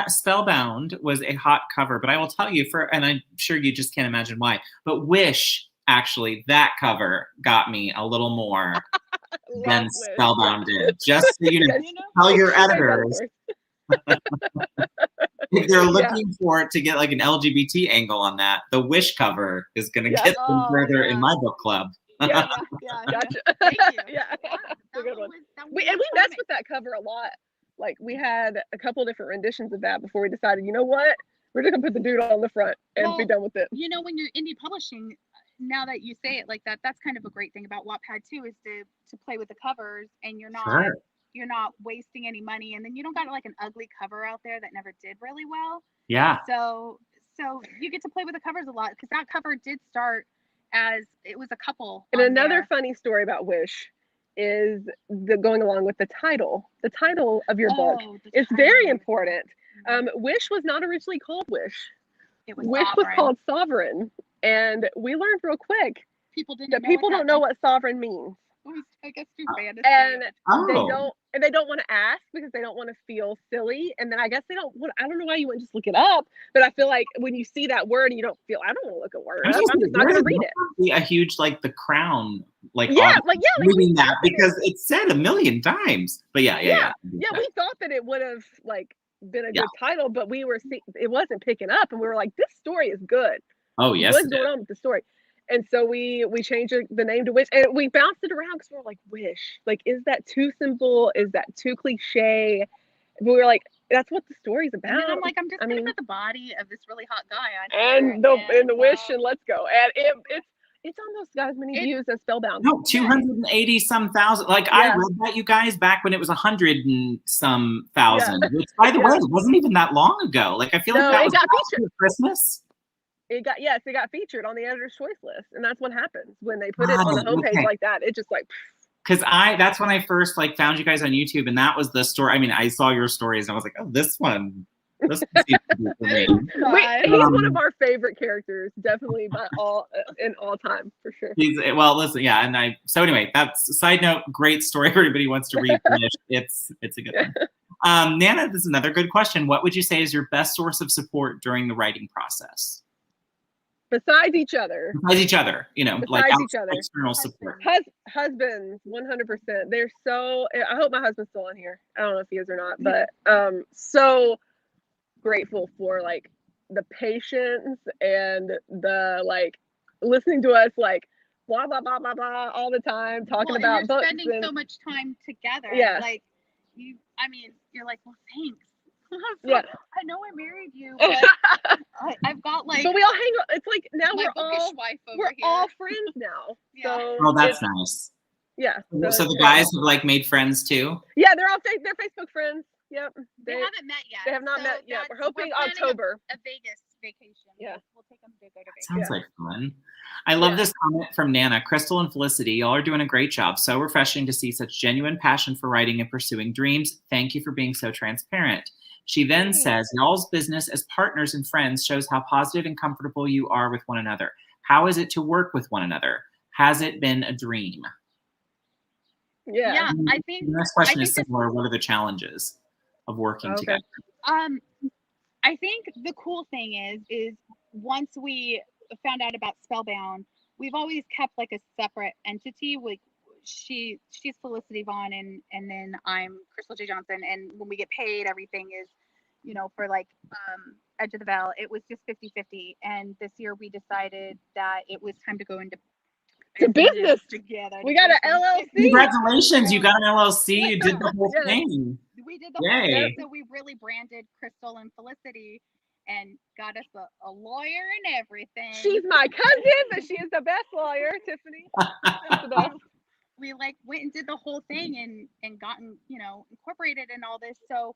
Spellbound was a hot cover, but I will tell you and I'm sure you just can't imagine why, but Wish, actually, that cover got me a little more than Spellbound did. Just so you know, tell your editors. If they're looking for it to get like an LGBT angle on that, the Wish cover is going to get them further in my book club. Yeah. Gotcha. Thank you. Yeah. That Good one. We was messed with that cover a lot. Like we had a couple of different renditions of that before we decided, you know what? We're just gonna put the dude on the front and be done with it. You know, when you're indie publishing, now that you say it like that, that's kind of a great thing about Wattpad too, is to play with the covers, and you're not wasting any money, and then you don't got like an ugly cover out there that never did really well. Yeah. So you get to play with the covers a lot, because that cover did start as it was a couple. And another funny story about Wish is going along with the title. The title of your book is very important. Wish was not originally called Wish. Wish was called Sovereign, and we learned real quick people don't know what sovereign means. I guess through fantasy. And they don't want to ask because they don't want to feel silly. And then I guess they don't want, I don't know why you wouldn't just look it up, but I feel like when you see that word and you don't feel, I don't want to look a word up, I'm just not going to read it. Be a huge, like The Crown, reading that because it's said a million times. But yeah, we thought that it would have like been a good title, but it wasn't picking up, and we were like, this story is good. Oh yes, what's going on with the story? And so we changed the name to Wish, and we bounced it around because we were like, Wish, like, is that too simple? Is that too cliche? But we were like, that's what the story's about. And then I'm like, I'm just gonna put the body of this really hot guy on and the Wish, and let's go. And it's almost got as many views as Spellbound. No, 280 some thousand. Like I read that, you guys, back when it was 100 and some thousand. Which, by the way, it wasn't even that long ago. Like I feel like that was after Christmas. It got featured on the editor's choice list, and that's what happens when they put it on the homepage like that. It just like Because that's when I first like found you guys on YouTube, and that was the story. I mean, I saw your stories, and I was like, oh, this one seems to be for me. He's one of our favorite characters, definitely in all time for sure. Well, listen, yeah, and so anyway, that's a side note. Great story. Everybody wants to read. It's a good one. Nana, this is another good question. What would you say is your best source of support during the writing process? Besides each other. Besides each other, you know, Besides like each other. external support. Husbands, 100%. They're so. I hope my husband's still in here. I don't know if he is or not, but so grateful for like the patience and the like listening to us like blah blah blah blah blah all the time talking about you're books spending and, so much time together. Yeah. Like you're like, well, thanks. Yeah. I know I married you, but I've got like. But we all hang out. It's like now my we're wife all friends now. Yeah. So Oh, that's nice. Yeah. So the guys have like made friends too? Yeah, they're Facebook friends. Yep. They haven't met yet. They have not met yet. We're hoping October. A Vegas vacation. Yeah. We'll take them to go to Vegas. Sounds like fun. I love this comment from Nana. Crystal and Felicity, y'all are doing a great job. So refreshing to see such genuine passion for writing and pursuing dreams. Thank you for being so transparent. She then says, y'all's business as partners and friends shows how positive and comfortable you are with one another. How is it to work with one another? Has it been a dream? Yeah. I think the next question is similar. What are the challenges of working together? I think the cool thing is once we found out about Spellbound, we've always kept like a separate entity. Like she's Felicity Vaughn and then I'm Crystal J. Johnson, and when we get paid, everything is, you know, for like Edge of the Veil, it was just 50-50. And this year we decided that it was time to go into business together. We got an LLC. Congratulations, you got an LLC. You did the whole thing. We did the whole thing. So we really branded Crystal and Felicity and got us a lawyer and everything. She's my cousin, but she is the best lawyer, Tiffany. That's the best. We like went and did the whole thing and gotten, you know, incorporated in all this. So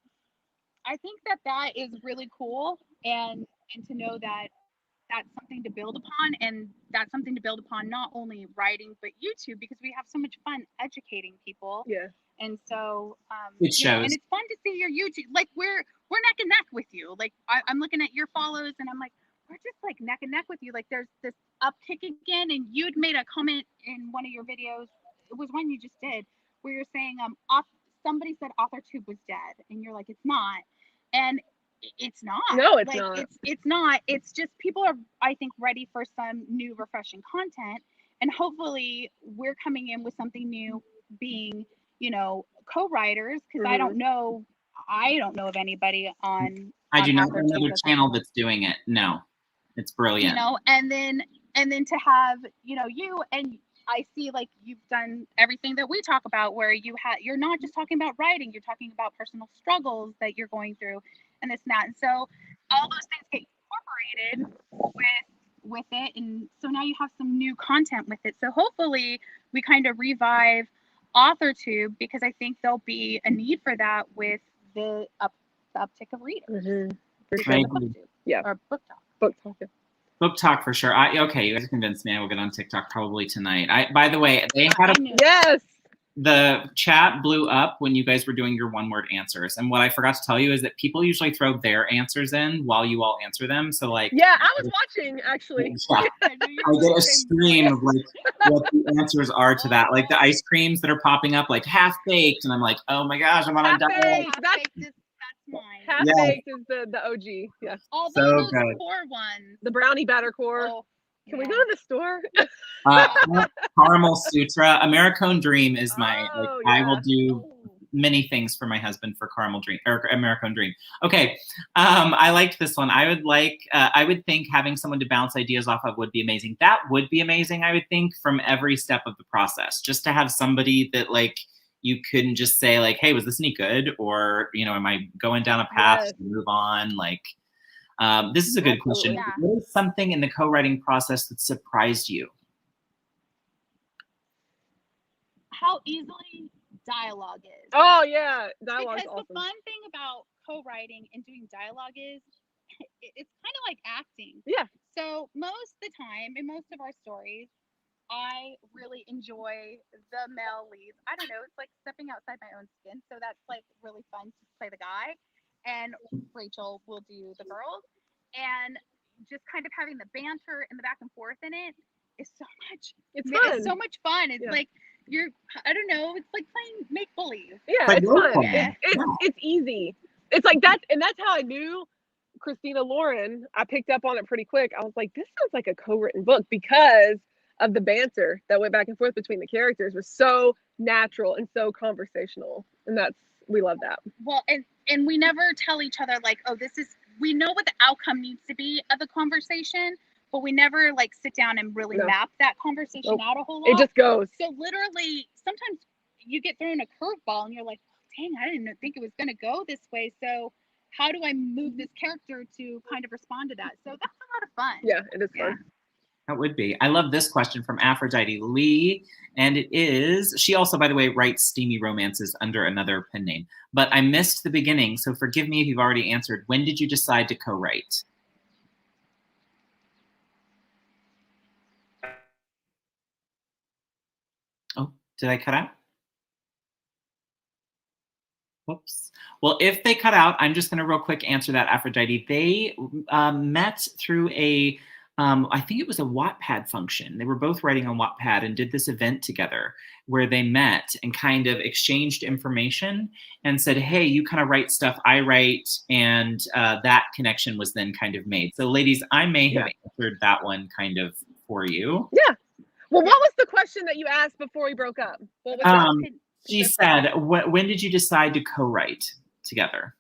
I think that is really cool, and to know that that's something to build upon, and that's something to build upon not only writing but YouTube, because we have so much fun educating people. Yeah. And so it shows. and it's fun to see your YouTube, like we're neck and neck with you. Like I'm looking at your follows and I'm like, we're just like neck and neck with you. Like there's this uptick again, and you'd made a comment in one of your videos. It was one you just did where you're saying somebody said AuthorTube was dead, and you're like, it's not. And it's not. No, it's like, not. It's not. It's just people are, I think, ready for some new, refreshing content, and hopefully we're coming in with something new, being, you know, co-writers, because I don't know of anybody on. I do not know AuthorTube another channel that's doing it. No, it's brilliant. You know, and then to have, you know, you and I see like you've done everything that we talk about, where you're not just talking about writing, you're talking about personal struggles that you're going through and this and that. And so all those things get incorporated with it. And so now you have some new content with it. So hopefully we kind of revive AuthorTube, because I think there'll be a need for that with the uptick of readers. Yeah. Or book talk. Book talk. Yeah. Book talk for sure. Okay, you guys convinced me. I will get on TikTok probably tonight. By the way, they had the chat blew up when you guys were doing your one-word answers. And what I forgot to tell you is that people usually throw their answers in while you all answer them. So like, yeah, I was watching actually. Yeah. I get a stream of like what the answers are to that. Like the ice creams that are popping up, like half baked, and I'm like, oh my gosh, I'm on a diet. That's mine. Half baked is the OG. Yeah. All so those good. core ones. The brownie batter core. Oh, can we go to the store? Caramel Sutra. Americone Dream is my. I will do many things for my husband for Caramel Dream or Americone Dream. Okay, I liked this one. I would think having someone to bounce ideas off of would be amazing. That would be amazing. I would think from every step of the process, just to have somebody that like you couldn't just say like, hey, was this any good? Or, you know, am I going down a path to move on? Like, this is a good question. Yeah. What is something in the co-writing process that surprised you? How easily dialogue is. Oh yeah, dialogue is because awesome. The fun thing about co-writing and doing dialogue is it's kind of like acting. Yeah. So most of the time in most of our stories, I really enjoy the male leads. I don't know, it's like stepping outside my own skin. So that's like really fun to play the guy. And Rachel will do the girls. And just kind of having the banter and the back and forth in it is so much. It's fun. It's so much fun. It's Yeah. like I don't know, it's like playing make believe. Yeah, But it's you're fun. fun. It's, Yeah. it's easy. It's like that, and that's how I knew Christina Lauren. I picked up on it pretty quick. I was like, this sounds like a co-written book because of the banter that went back and forth between the characters was so natural and so conversational, and we love that. Well, and we never tell each other like, oh, we know what the outcome needs to be of the conversation, but we never like sit down and really No. map that conversation Nope. out a whole lot. It just goes. So literally, sometimes you get thrown a curveball and you're like, dang, I didn't think it was going to go this way. So how do I move this character to kind of respond to that? So that's a lot of fun. Yeah, it is fun. That would be. I love this question from Aphrodite Lee. And it is, she also, by the way, writes steamy romances under another pen name. But I missed the beginning, so forgive me if you've already answered. When did you decide to co-write? Oh, did I cut out? Whoops. Well, if they cut out, I'm just going to real quick answer that, Aphrodite. They met through a, I think it was a Wattpad function. They were both writing on Wattpad and did this event together where they met and kind of exchanged information and said, hey, you kind of write stuff, I write, and that connection was then kind of made. So ladies, I may have answered that one kind of for you. Yeah. Well, what was the question that you asked before we broke up? What was that? She said, when did you decide to co-write together?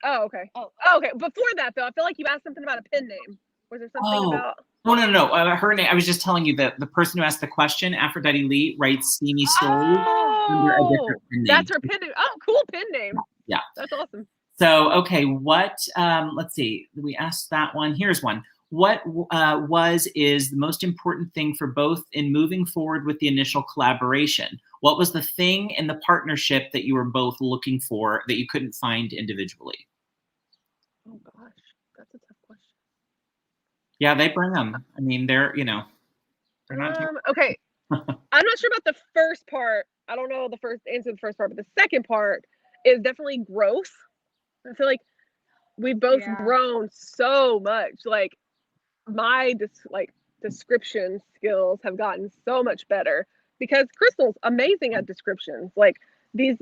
Oh, okay. Oh, Okay. Before that, though, I feel like you asked something about a pen name. Was there something about? No. Her name. I was just telling you that the person who asked the question, Aphrodite Lee, writes steamy stories under a different pen name. That's her pen name. Oh, cool pen name. Yeah. That's awesome. So, okay, what, let's see, we asked that one. Here's one. What is the most important thing for both in moving forward with the initial collaboration? What was the thing in the partnership that you were both looking for that you couldn't find individually? Oh, gosh. That's a tough question. Yeah, they bring them. I mean, they're not. Okay. I'm not sure about the first part. I don't know the first answer to the first part, but the second part is definitely growth. I feel like we've both grown so much. Like my description skills have gotten so much better because Crystal's amazing at descriptions. Like these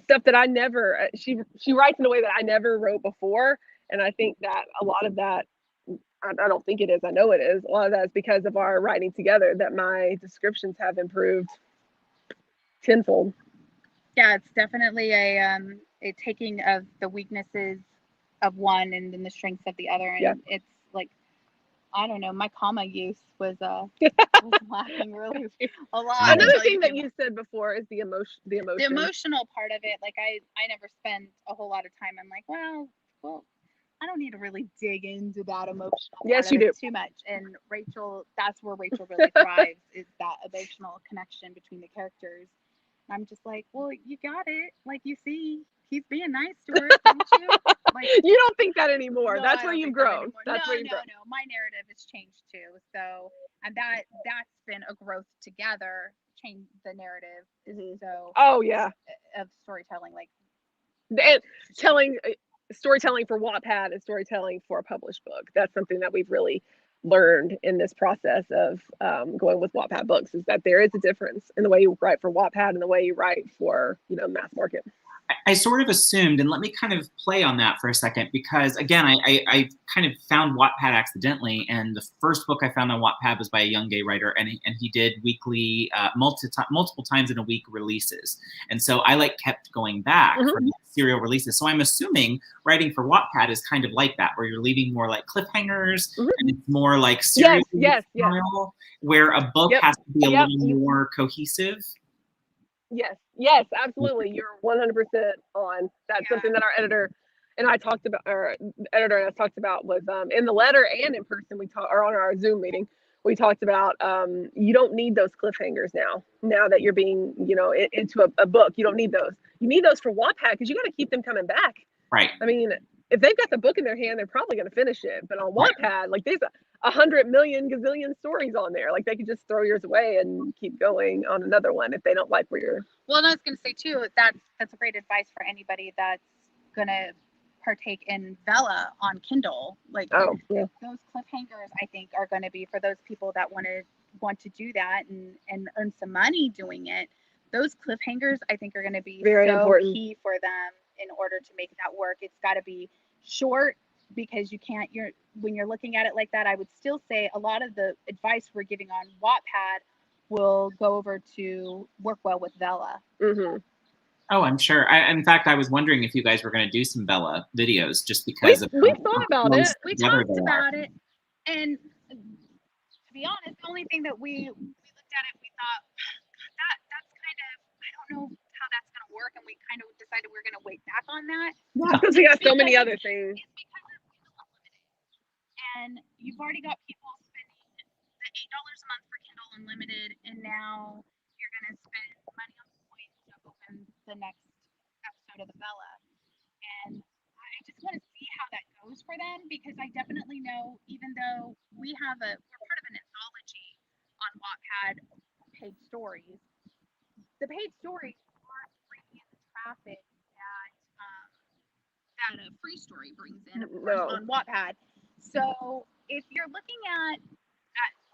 stuff that I never, she writes in a way that I never wrote before. And I think that a lot of that, I don't think it is, I know it is. A lot of that is because of our writing together that my descriptions have improved tenfold. Yeah, it's definitely a taking of the weaknesses of one and then the strengths of the other. And it's like, I don't know, my comma use was lacking really a lot. Another thing that you said before is the emotion. The emotional part of it. Like I never spend a whole lot of time. I'm like, well, I don't need to really dig into that emotional part. Yes, you do. Too much. And Rachel, that's where Rachel really thrives, is that emotional connection between the characters. I'm just like, well, you got it. Like, you see, he's being nice to her, don't you? Like, you don't think that anymore. No, That's where you've grown. That's where you've grown. No. My narrative has changed too. So, and that's been a growth together. Change the narrative. Mm-hmm. So. Oh yeah. Of storytelling, like. And storytelling for Wattpad and storytelling for a published book. That's something that we've really learned in this process of going with Wattpad Books, is that there is a difference in the way you write for Wattpad and the way you write for, mass market. I sort of assumed, and let me kind of play on that for a second, because again, I kind of found Wattpad accidentally, and the first book I found on Wattpad was by a young gay writer, and he did weekly, multiple times in a week releases, and so I kept going back from serial releases. So I'm assuming writing for Wattpad is kind of like that, where you're leaving more like cliffhangers, and it's more like serial style, where a book has to be a little more cohesive. Yes, absolutely. You're 100% on. That's something that our editor and I talked about, or editor and I talked about was in the letter and in person. We talked, or on our Zoom meeting, we talked about you don't need those cliffhangers now that you're being, into a book. You don't need those. You need those for Wattpad because you got to keep them coming back. Right. I mean, if they've got the book in their hand, they're probably going to finish it. But on Wattpad, like 100 million gazillion stories on there. Like they could just throw yours away and keep going on another one if they don't like where you're. Well, and I was going to say too, that's great advice for anybody that's going to partake in Vella on Kindle. Like Oh, yeah. those cliffhangers, I think, are going to be for those people that want to do that and earn some money doing it. Those cliffhangers, I think, are going to be Very so important. key for them in order to make that work. It's got to be short, because you can't. When you're looking at it like that, I would still say a lot of the advice we're giving on Wattpad will go over to work well with Vella. Mm-hmm. Oh, I'm sure. In fact, I was wondering if you guys were going to do some Bella videos, just because We thought about it. We talked about it, and to be honest, the only thing that we looked at it, we thought that's kind of, I don't know how that's going to work, and we kind of decided we're going to wait back on that. Yeah. Because we got so many other things. It's because it's Kindle Unlimited, and you've already got people spending the $8 a month for Kindle Unlimited, and now you're going to spend money on points to open the next episode of the Bella. And I just want to see how that goes for them, because I definitely know, even though we're part of an anthology on Wattpad, paid stories, the paid stories aren't bringing in the traffic that a free story brings in, of course, on Wattpad. So if you're looking at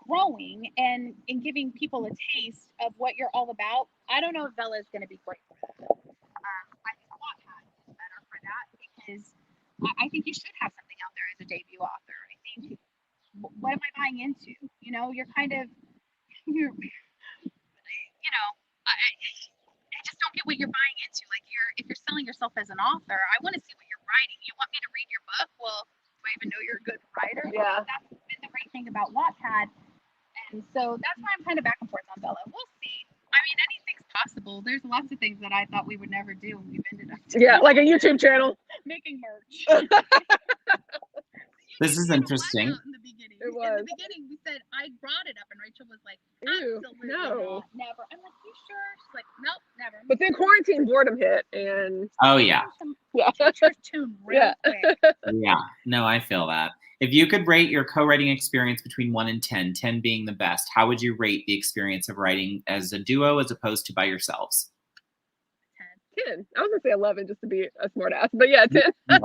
growing and giving people a taste of what you're all about, I don't know if Bella is going to be great for that. I think Wattpad is better for that, because I think you should have something out there as a debut author. I think, what am I buying into? You know, you're kind of, I just don't get what you're buying into. Like, if you're selling yourself as an author, I want to see what you're writing. You want me to read your book? Well, do I even know you're a good writer? Yeah. That's been the great thing about Wattpad. And so that's why I'm kind of back and forth on Bella. We'll see. I mean, anything's possible. There's lots of things that I thought we would never do, and we've ended up doing. Yeah, like a YouTube channel. Making merch. This is interesting. In the beginning. It was. In the beginning, we said, I brought it up, and Rachel was like, Ew, absolutely no. not, never. I'm like, you sure? She's like, nope, never. But then quarantine boredom hit, and Oh, yeah. yeah. Teacher's tune real quick. Yeah. No, I feel that. If you could rate your co-writing experience between 1 and 10, 10 being the best, how would you rate the experience of writing as a duo as opposed to by yourselves? 10. I was gonna say 11 just to be a smart ass, but yeah, 10. Yeah.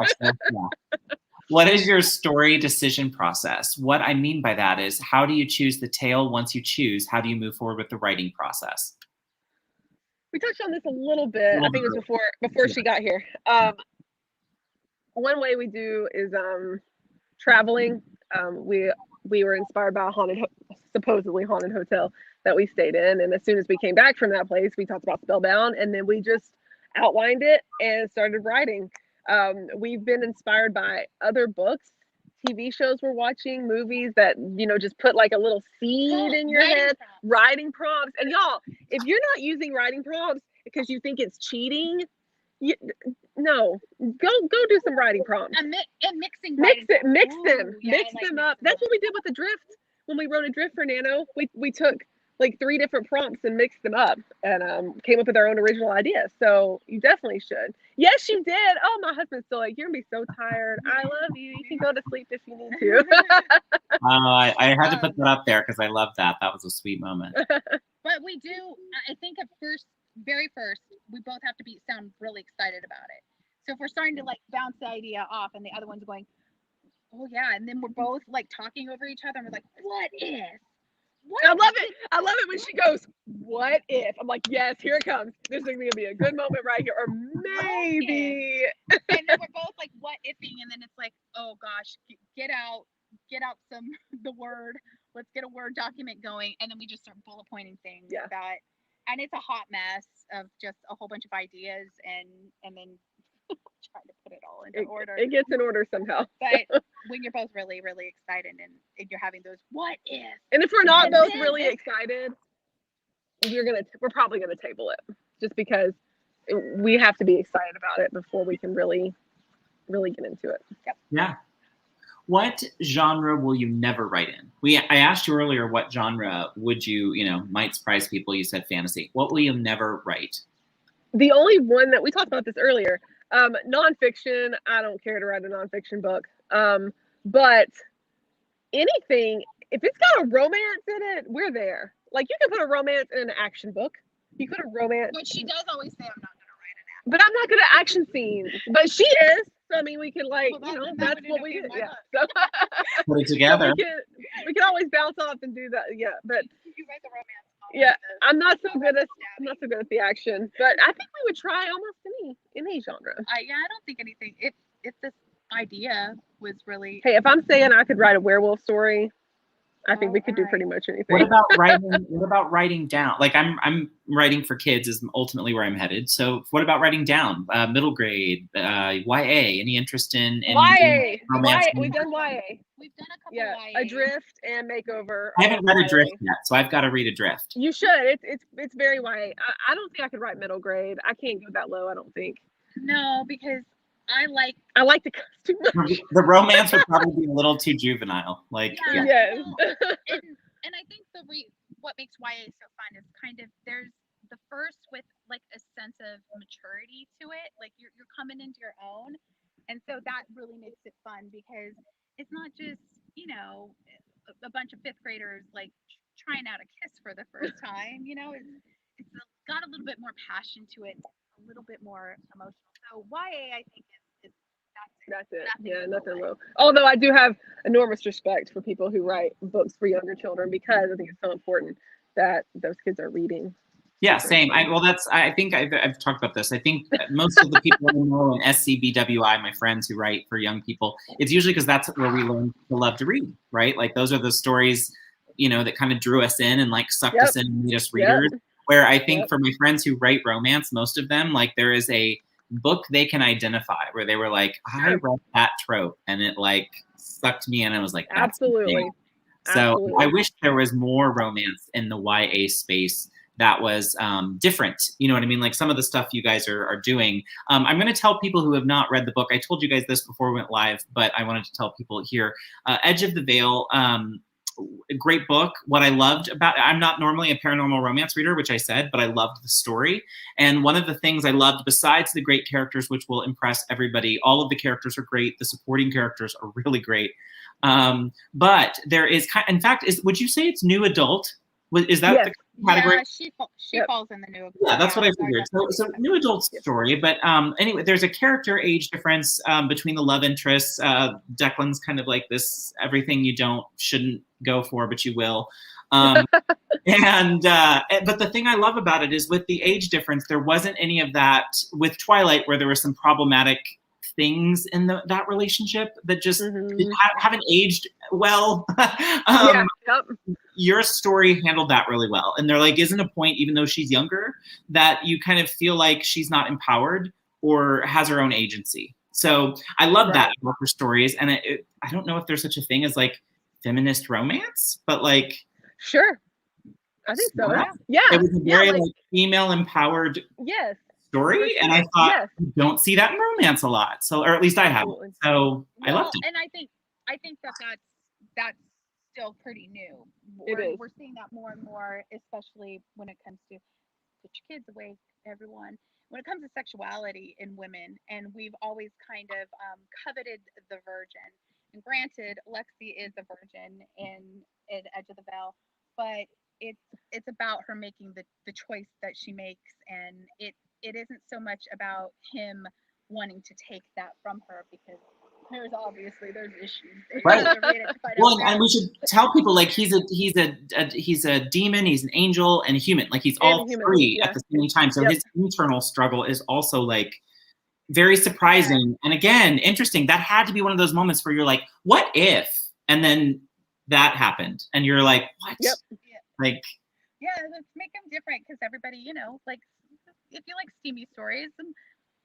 What is your story decision process? What I mean by that is, how do you choose the tale? Once you choose, how do you move forward with the writing process? We touched on this a little bit. I think it was before she got here. One way we do is traveling. We were inspired by a supposedly haunted hotel that we stayed in, and as soon as we came back from that place, we talked about Spellbound, and then we just outlined it and started writing. We've been inspired by other books, TV shows we're watching, movies that, just put like a little seed in your head, writing prompts. And y'all, if you're not using writing prompts because you think it's cheating, no, go do some writing prompts. And mixing. Mix Ooh, them up. That's what we did with the drift. When we wrote a drift for Nano, we took like 3 different prompts and mixed them up and came up with our own original idea. So you definitely should. Yes, you did. Oh, my husband's still like, you're gonna be so tired. I love you. You can go to sleep if you need to. I had to put that up there because I love that. That was a sweet moment. But we do, I think very first, we both have to sound really excited about it. So if we're starting to like bounce the idea off and the other one's going, oh yeah, and then we're both like talking over each other and we're like, what if? I love it. I love it when she goes, what if? I'm like, yes, here it comes. This is going to be a good moment right here. Or maybe. And then we're both like, what ifing? And then it's like, oh gosh, get out the word. Let's get a Word document going. And then we just start bullet pointing things about, and it's a hot mess of just a whole bunch of ideas and then trying to put it all into order. It gets in order somehow. But when you're both really, really excited and you're having those what if, and if we're not both really excited, we're probably gonna table it, just because we have to be excited about it before we can really get into it. Yep. Yeah. What genre will you never write in? I asked you earlier what genre would you might surprise people. You said fantasy. What will you never write? The only one that we talked about this earlier, nonfiction. I don't care to write a nonfiction book. But anything, if it's got a romance in it, we're there. Like you can put a romance in an action book. You put a romance. But she does always say, I'm not gonna write an act. But I'm not good at action scenes. But she is. So I mean, we can like, Well, you know, that that's would what end up we being do. my Yeah. book. So, Put it so together. we can always bounce off and do that. Yeah. But You write the romance novel, yeah, the- I'm not so I'll good write at the I'm not stabby. so good at the action. But I think we would try almost any genre. Yeah, I don't think anything. If this idea was really Hey, if I'm saying I could write a werewolf story, I think Oh, we could do alright. pretty much anything. What about writing? What about writing down? Like I'm writing for kids is ultimately where I'm headed. So what about writing down? Middle grade, YA. Any interest in YA? romance? YA. We've done YA. we've done a couple Yeah, YA. Adrift and Makeover. I haven't are read YA. Adrift yet, so I've got to read Adrift. You should. It's very YA. I don't think I could write middle grade. I can't go that low. I don't think. No, because I like I like the costume. The romance would probably be a little too juvenile. Like, Yeah. Yes. no, and I think what makes YA so fun is kind of there's the first with like a sense of maturity to it, like you're coming into your own, and so that really makes it fun because it's not just a bunch of fifth graders like trying out a kiss for the first time. It's got a little bit more passion to it, a little bit more emotional. So YA, I think is That's it. Nothing Yeah, below nothing YA. low. Although I do have enormous respect for people who write books for younger children because I think it's so important that those kids are reading. yeah, same. I think I've talked about this. I think most of the people I know in SCBWI, my friends who write for young people, it's usually because that's where we learn to love to read, right? Like those are the stories, that kind of drew us in and like sucked us in and made us readers. Where I think for my friends who write romance, most of them, like there is a book they can identify where they were like, I read that trope and it like sucked me in and I was like, that's Absolutely. insane. So I wish there was more romance in the YA space that was different. You know what I mean? Like some of the stuff you guys are doing. I'm going to tell people who have not read the book. I told you guys this before we went live, but I wanted to tell people here. Edge of the Veil, a great book. What I loved about it, I'm not normally a paranormal romance reader, which I said, but I loved the story. And one of the things I loved, besides the great characters, which will impress everybody, all of the characters are great. The supporting characters are really great. But there is, in fact, would you say it's new adult? Is that the category? Yeah, she falls in the new adult. Yeah, that's what I figured. So new adult story, but anyway, there's a character age difference between the love interests. Declan's kind of like this everything you shouldn't go for, but you will. But the thing I love about it is with the age difference, there wasn't any of that with Twilight, where there were some problematic things in that relationship that just haven't aged well. Your story handled that really well. And there isn't a point, even though she's younger, that you kind of feel like she's not empowered or has her own agency. So I love that about her stories. And I don't know if there's such a thing as like feminist romance, but like. Sure. I think so. Yeah. It was a very female empowered story. And I thought, you don't see that in romance a lot. So, or at least I haven't. So I loved it. And I think that's still pretty new. We're seeing that more and more, especially when it comes to put your kids away, everyone. When it comes to sexuality in women, and we've always kind of coveted the virgin. And granted, Lexi is a virgin in Edge of the Veil, but it's about her making the choice that she makes, and it isn't so much about him wanting to take that from her, because there's issues. Right. Well, and we should tell people like he's a demon, he's an angel, and a human. Like he's all three at the same time. So his internal struggle is also like very surprising. And again, interesting. That had to be one of those moments where you're like, what if? And then that happened. And you're like, what? Yep. Like, yeah, let's make them different, because everybody, like if you like steamy stories, and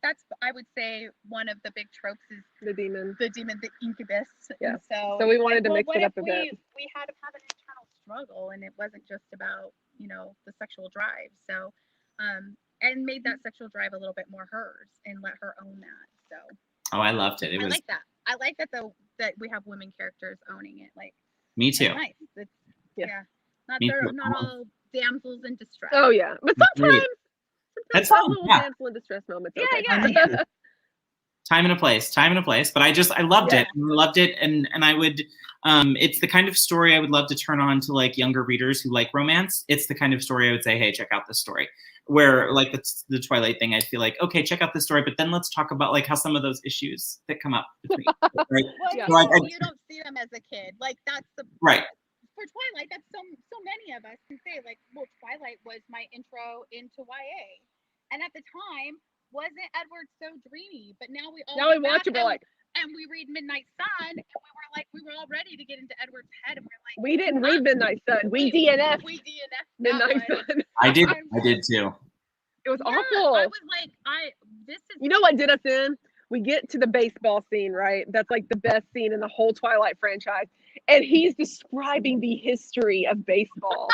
that's, I would say, one of the big tropes is the demon, the incubus. Yeah. So we wanted to mix it up a bit. We had to have an internal struggle, and it wasn't just about, the sexual drive. So, and made that sexual drive a little bit more hers and let her own that. So. Oh, I loved it. I like that. I like that that we have women characters owning it. Like. Me too. Nice. It's, yeah. Not all damsels in distress. Oh yeah, but sometimes that's a little damsel in distress moments. Yeah. Time and a place, but I loved it. I loved it. And I would, it's the kind of story I would love to turn on to like younger readers who like romance. It's the kind of story I would say, hey, check out this story. Where like the Twilight thing, I feel like, okay, check out this story, but then let's talk about like how some of those issues that come up between, right? Well, you don't see them as a kid. Like that's the right. For Twilight, that's so many of us can say like, well, Twilight was my intro into YA, and at the time wasn't Edward so dreamy, but now we watch it, we're like, and we read Midnight Sun, and we were all ready to get into Edward's head, and we're like, we didn't read Midnight Sun, we DNF Midnight Sun. I did too. It was awful. I was like, this is. You know what did us in? We get to the baseball scene, right? That's like the best scene in the whole Twilight franchise. And he's describing the history of baseball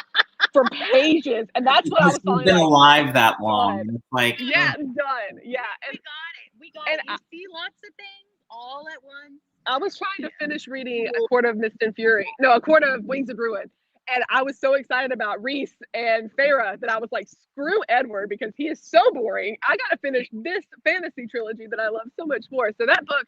for pages. And that's what I was talking about. Been alive that long. Like, yeah, done. Yeah. And we got it. You see lots of things all at once. I was trying to finish reading A Court of Mist and Fury. No, A Court of Wings of Ruin. And I was so excited about Reese and Farah that I was like, screw Edward, because he is so boring. I got to finish this fantasy trilogy that I love so much more. So that book,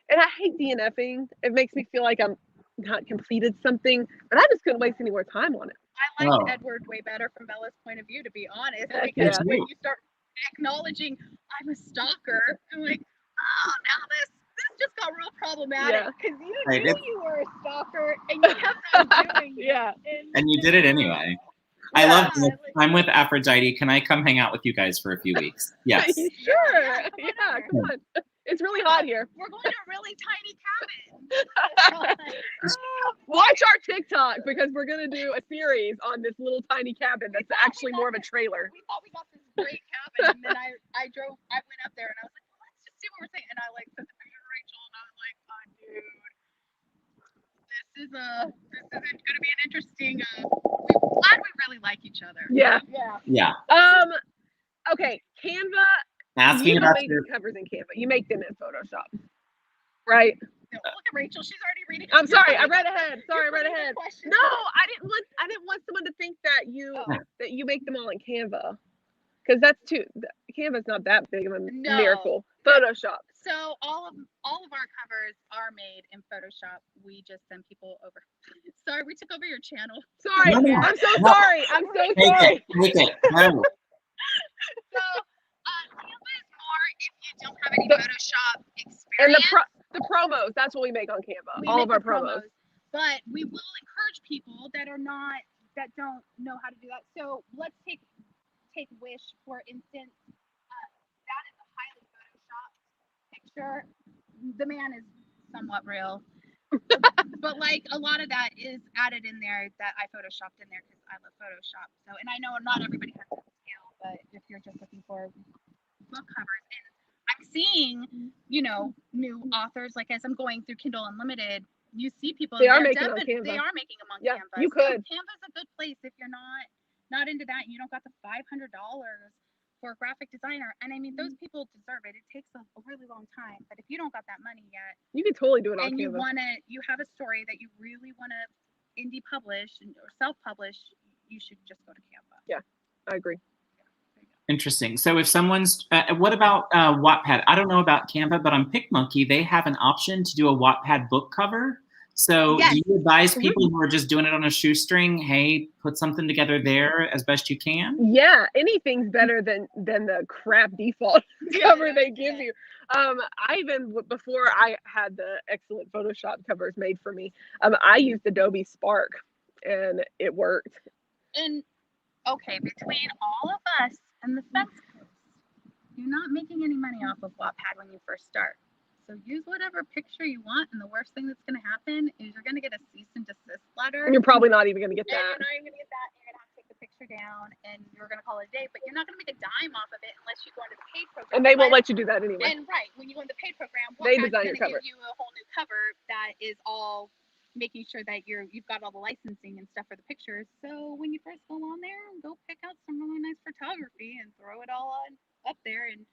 and I hate DNFing. It makes me feel like I'm not completed something, and I just couldn't waste any more time on it. I liked Edward way better from Bella's point of view, to be honest, because when you start acknowledging I'm a stalker, I'm like, oh, now this just got real problematic, because you knew you were a stalker and you kept on doing it. And you did it anyway. I love it. I'm with Aphrodite. Can I come hang out with you guys for a few weeks? Yes. Sure. Yeah, come on. It's really hot here. We're going to a really tiny cabin. Watch our TikTok, because we're going to do a series on this little tiny cabin that's actually more of a trailer. We thought we got this great cabin, and then I went up there and I was like, well, let's just see what we're saying. And I like sent the picture to Rachel, and I was like, oh, dude, this isn't going to be an interesting. We're glad we really like each other. Yeah. Okay, Canva. Asking about your covers in Canva. You make them in Photoshop, right? No, look at Rachel. She's already reading. I'm sorry. I read ahead. Sorry, I read ahead. No, I didn't want someone to think that you make them all in Canva, because that's Canva's not that big of a miracle. Photoshop. So all of our covers are made in Photoshop. We just send people over. Sorry, we took over your channel. Sorry, I'm so sorry. I'm so sorry. Take it. No. So Canva is more if you don't have any Photoshop experience. And the promos, that's what we make on Canva. All of our promos. But we will encourage people that don't know how to do that. So let's take Wish, for instance. That is a highly photoshopped picture. The man is somewhat real. But like a lot of that is added in there that I photoshopped in there because I love Photoshop. So, and I know not everybody has that skill, but if you're just looking for book covers, and I'm seeing, new authors, like as I'm going through Kindle Unlimited, you see people they are making them on Canva. They are making them on yeah, Canva. You could. So Canva's a good place if you're not into that and you don't got the $500 for a graphic designer. And I mean, those people deserve it. It takes a really long time. But if you don't got that money yet, you can totally do it on and Canva. You have a story that you really want to indie publish or self-publish, you should just go to Canva. Yeah, I agree. Interesting. So if someone's, what about Wattpad? I don't know about Canva, but on PicMonkey, they have an option to do a Wattpad book cover. So do you advise people who are just doing it on a shoestring, hey, put something together there as best you can? Yeah, anything's better than the crap default cover they give you. Before I had the excellent Photoshop covers made for me, I used Adobe Spark, and it worked. And okay, between all of us and the fence posts, you're not making any money off of Wattpad when you first start. So use whatever picture you want, and the worst thing that's going to happen is you're going to get a cease and desist letter. And you're probably not even going to get that. And you're not even going to get that. You're going to have to take the picture down, and you're going to call it a day. But you're not going to make a dime off of it unless you go into the paid program. And they won't let you do that anyway. And when you go into the paid program, they Wattpad's design going your to cover. give you a whole new cover that is all making sure that you've got all the licensing and stuff for the pictures. So when you first go on there, go pick out some really nice photography and throw it all on up there. And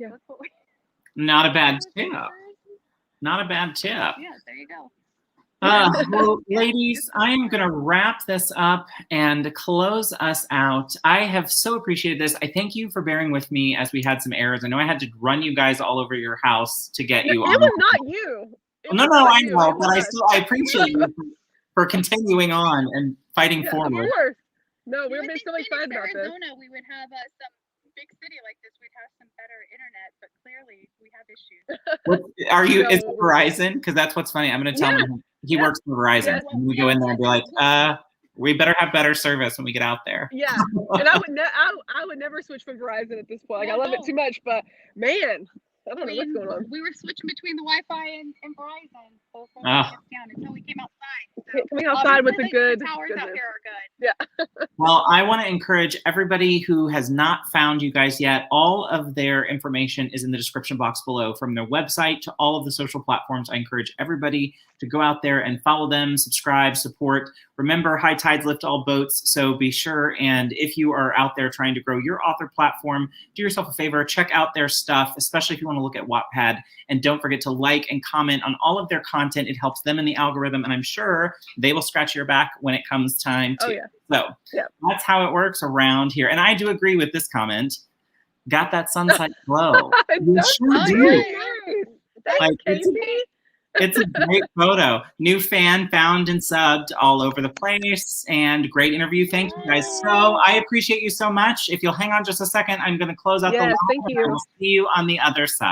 that's what we. Not a bad tip. Not a bad tip. Yeah, there you go. Well, ladies, I am going to wrap this up and close us out. I have so appreciated this. I thank you for bearing with me as we had some errors. I know I had to run you guys all over your house to get you on. It was not you. No, I know, but I appreciate you for continuing on and fighting forward. Of course. No, we're You would so think excited maybe about this. Arizona, we would have some big city like this. We'd have some better internet, but clearly we have issues. Are you? Is it No. Verizon? Because that's what's funny. I'm going to tell him he works for Verizon. Yes. And we go in there and be like, we better have better service when we get out there. Yeah, and I would never switch from Verizon at this point. Like, I love it too much, but man, I don't know what's going on. We were switching between the Wi-Fi and Verizon both Oh. down until we came outside. So Coming outside with the obviously good towers out goodness. here are good. Well, I want to encourage everybody who has not found you guys yet. All of their information is in the description box below, from their website to all of the social platforms. I encourage everybody to go out there and follow them, subscribe, support. Remember, high tides lift all boats, so be sure. And if you are out there trying to grow your author platform, do yourself a favor, check out their stuff, especially if you want to look at Wattpad. And don't forget to like and comment on all of their content. It helps them in the algorithm, and I'm sure they will scratch your back when it comes time to. Oh, yeah. So that's how it works around here. And I do agree with this comment. Got that sunset glow. You sure do. Like, it's a great photo. New fan found and subbed all over the place, and great interview. Thank you guys. So I appreciate you so much. If you'll hang on just a second, I'm going to close out the live. Thank you. I will see you on the other side.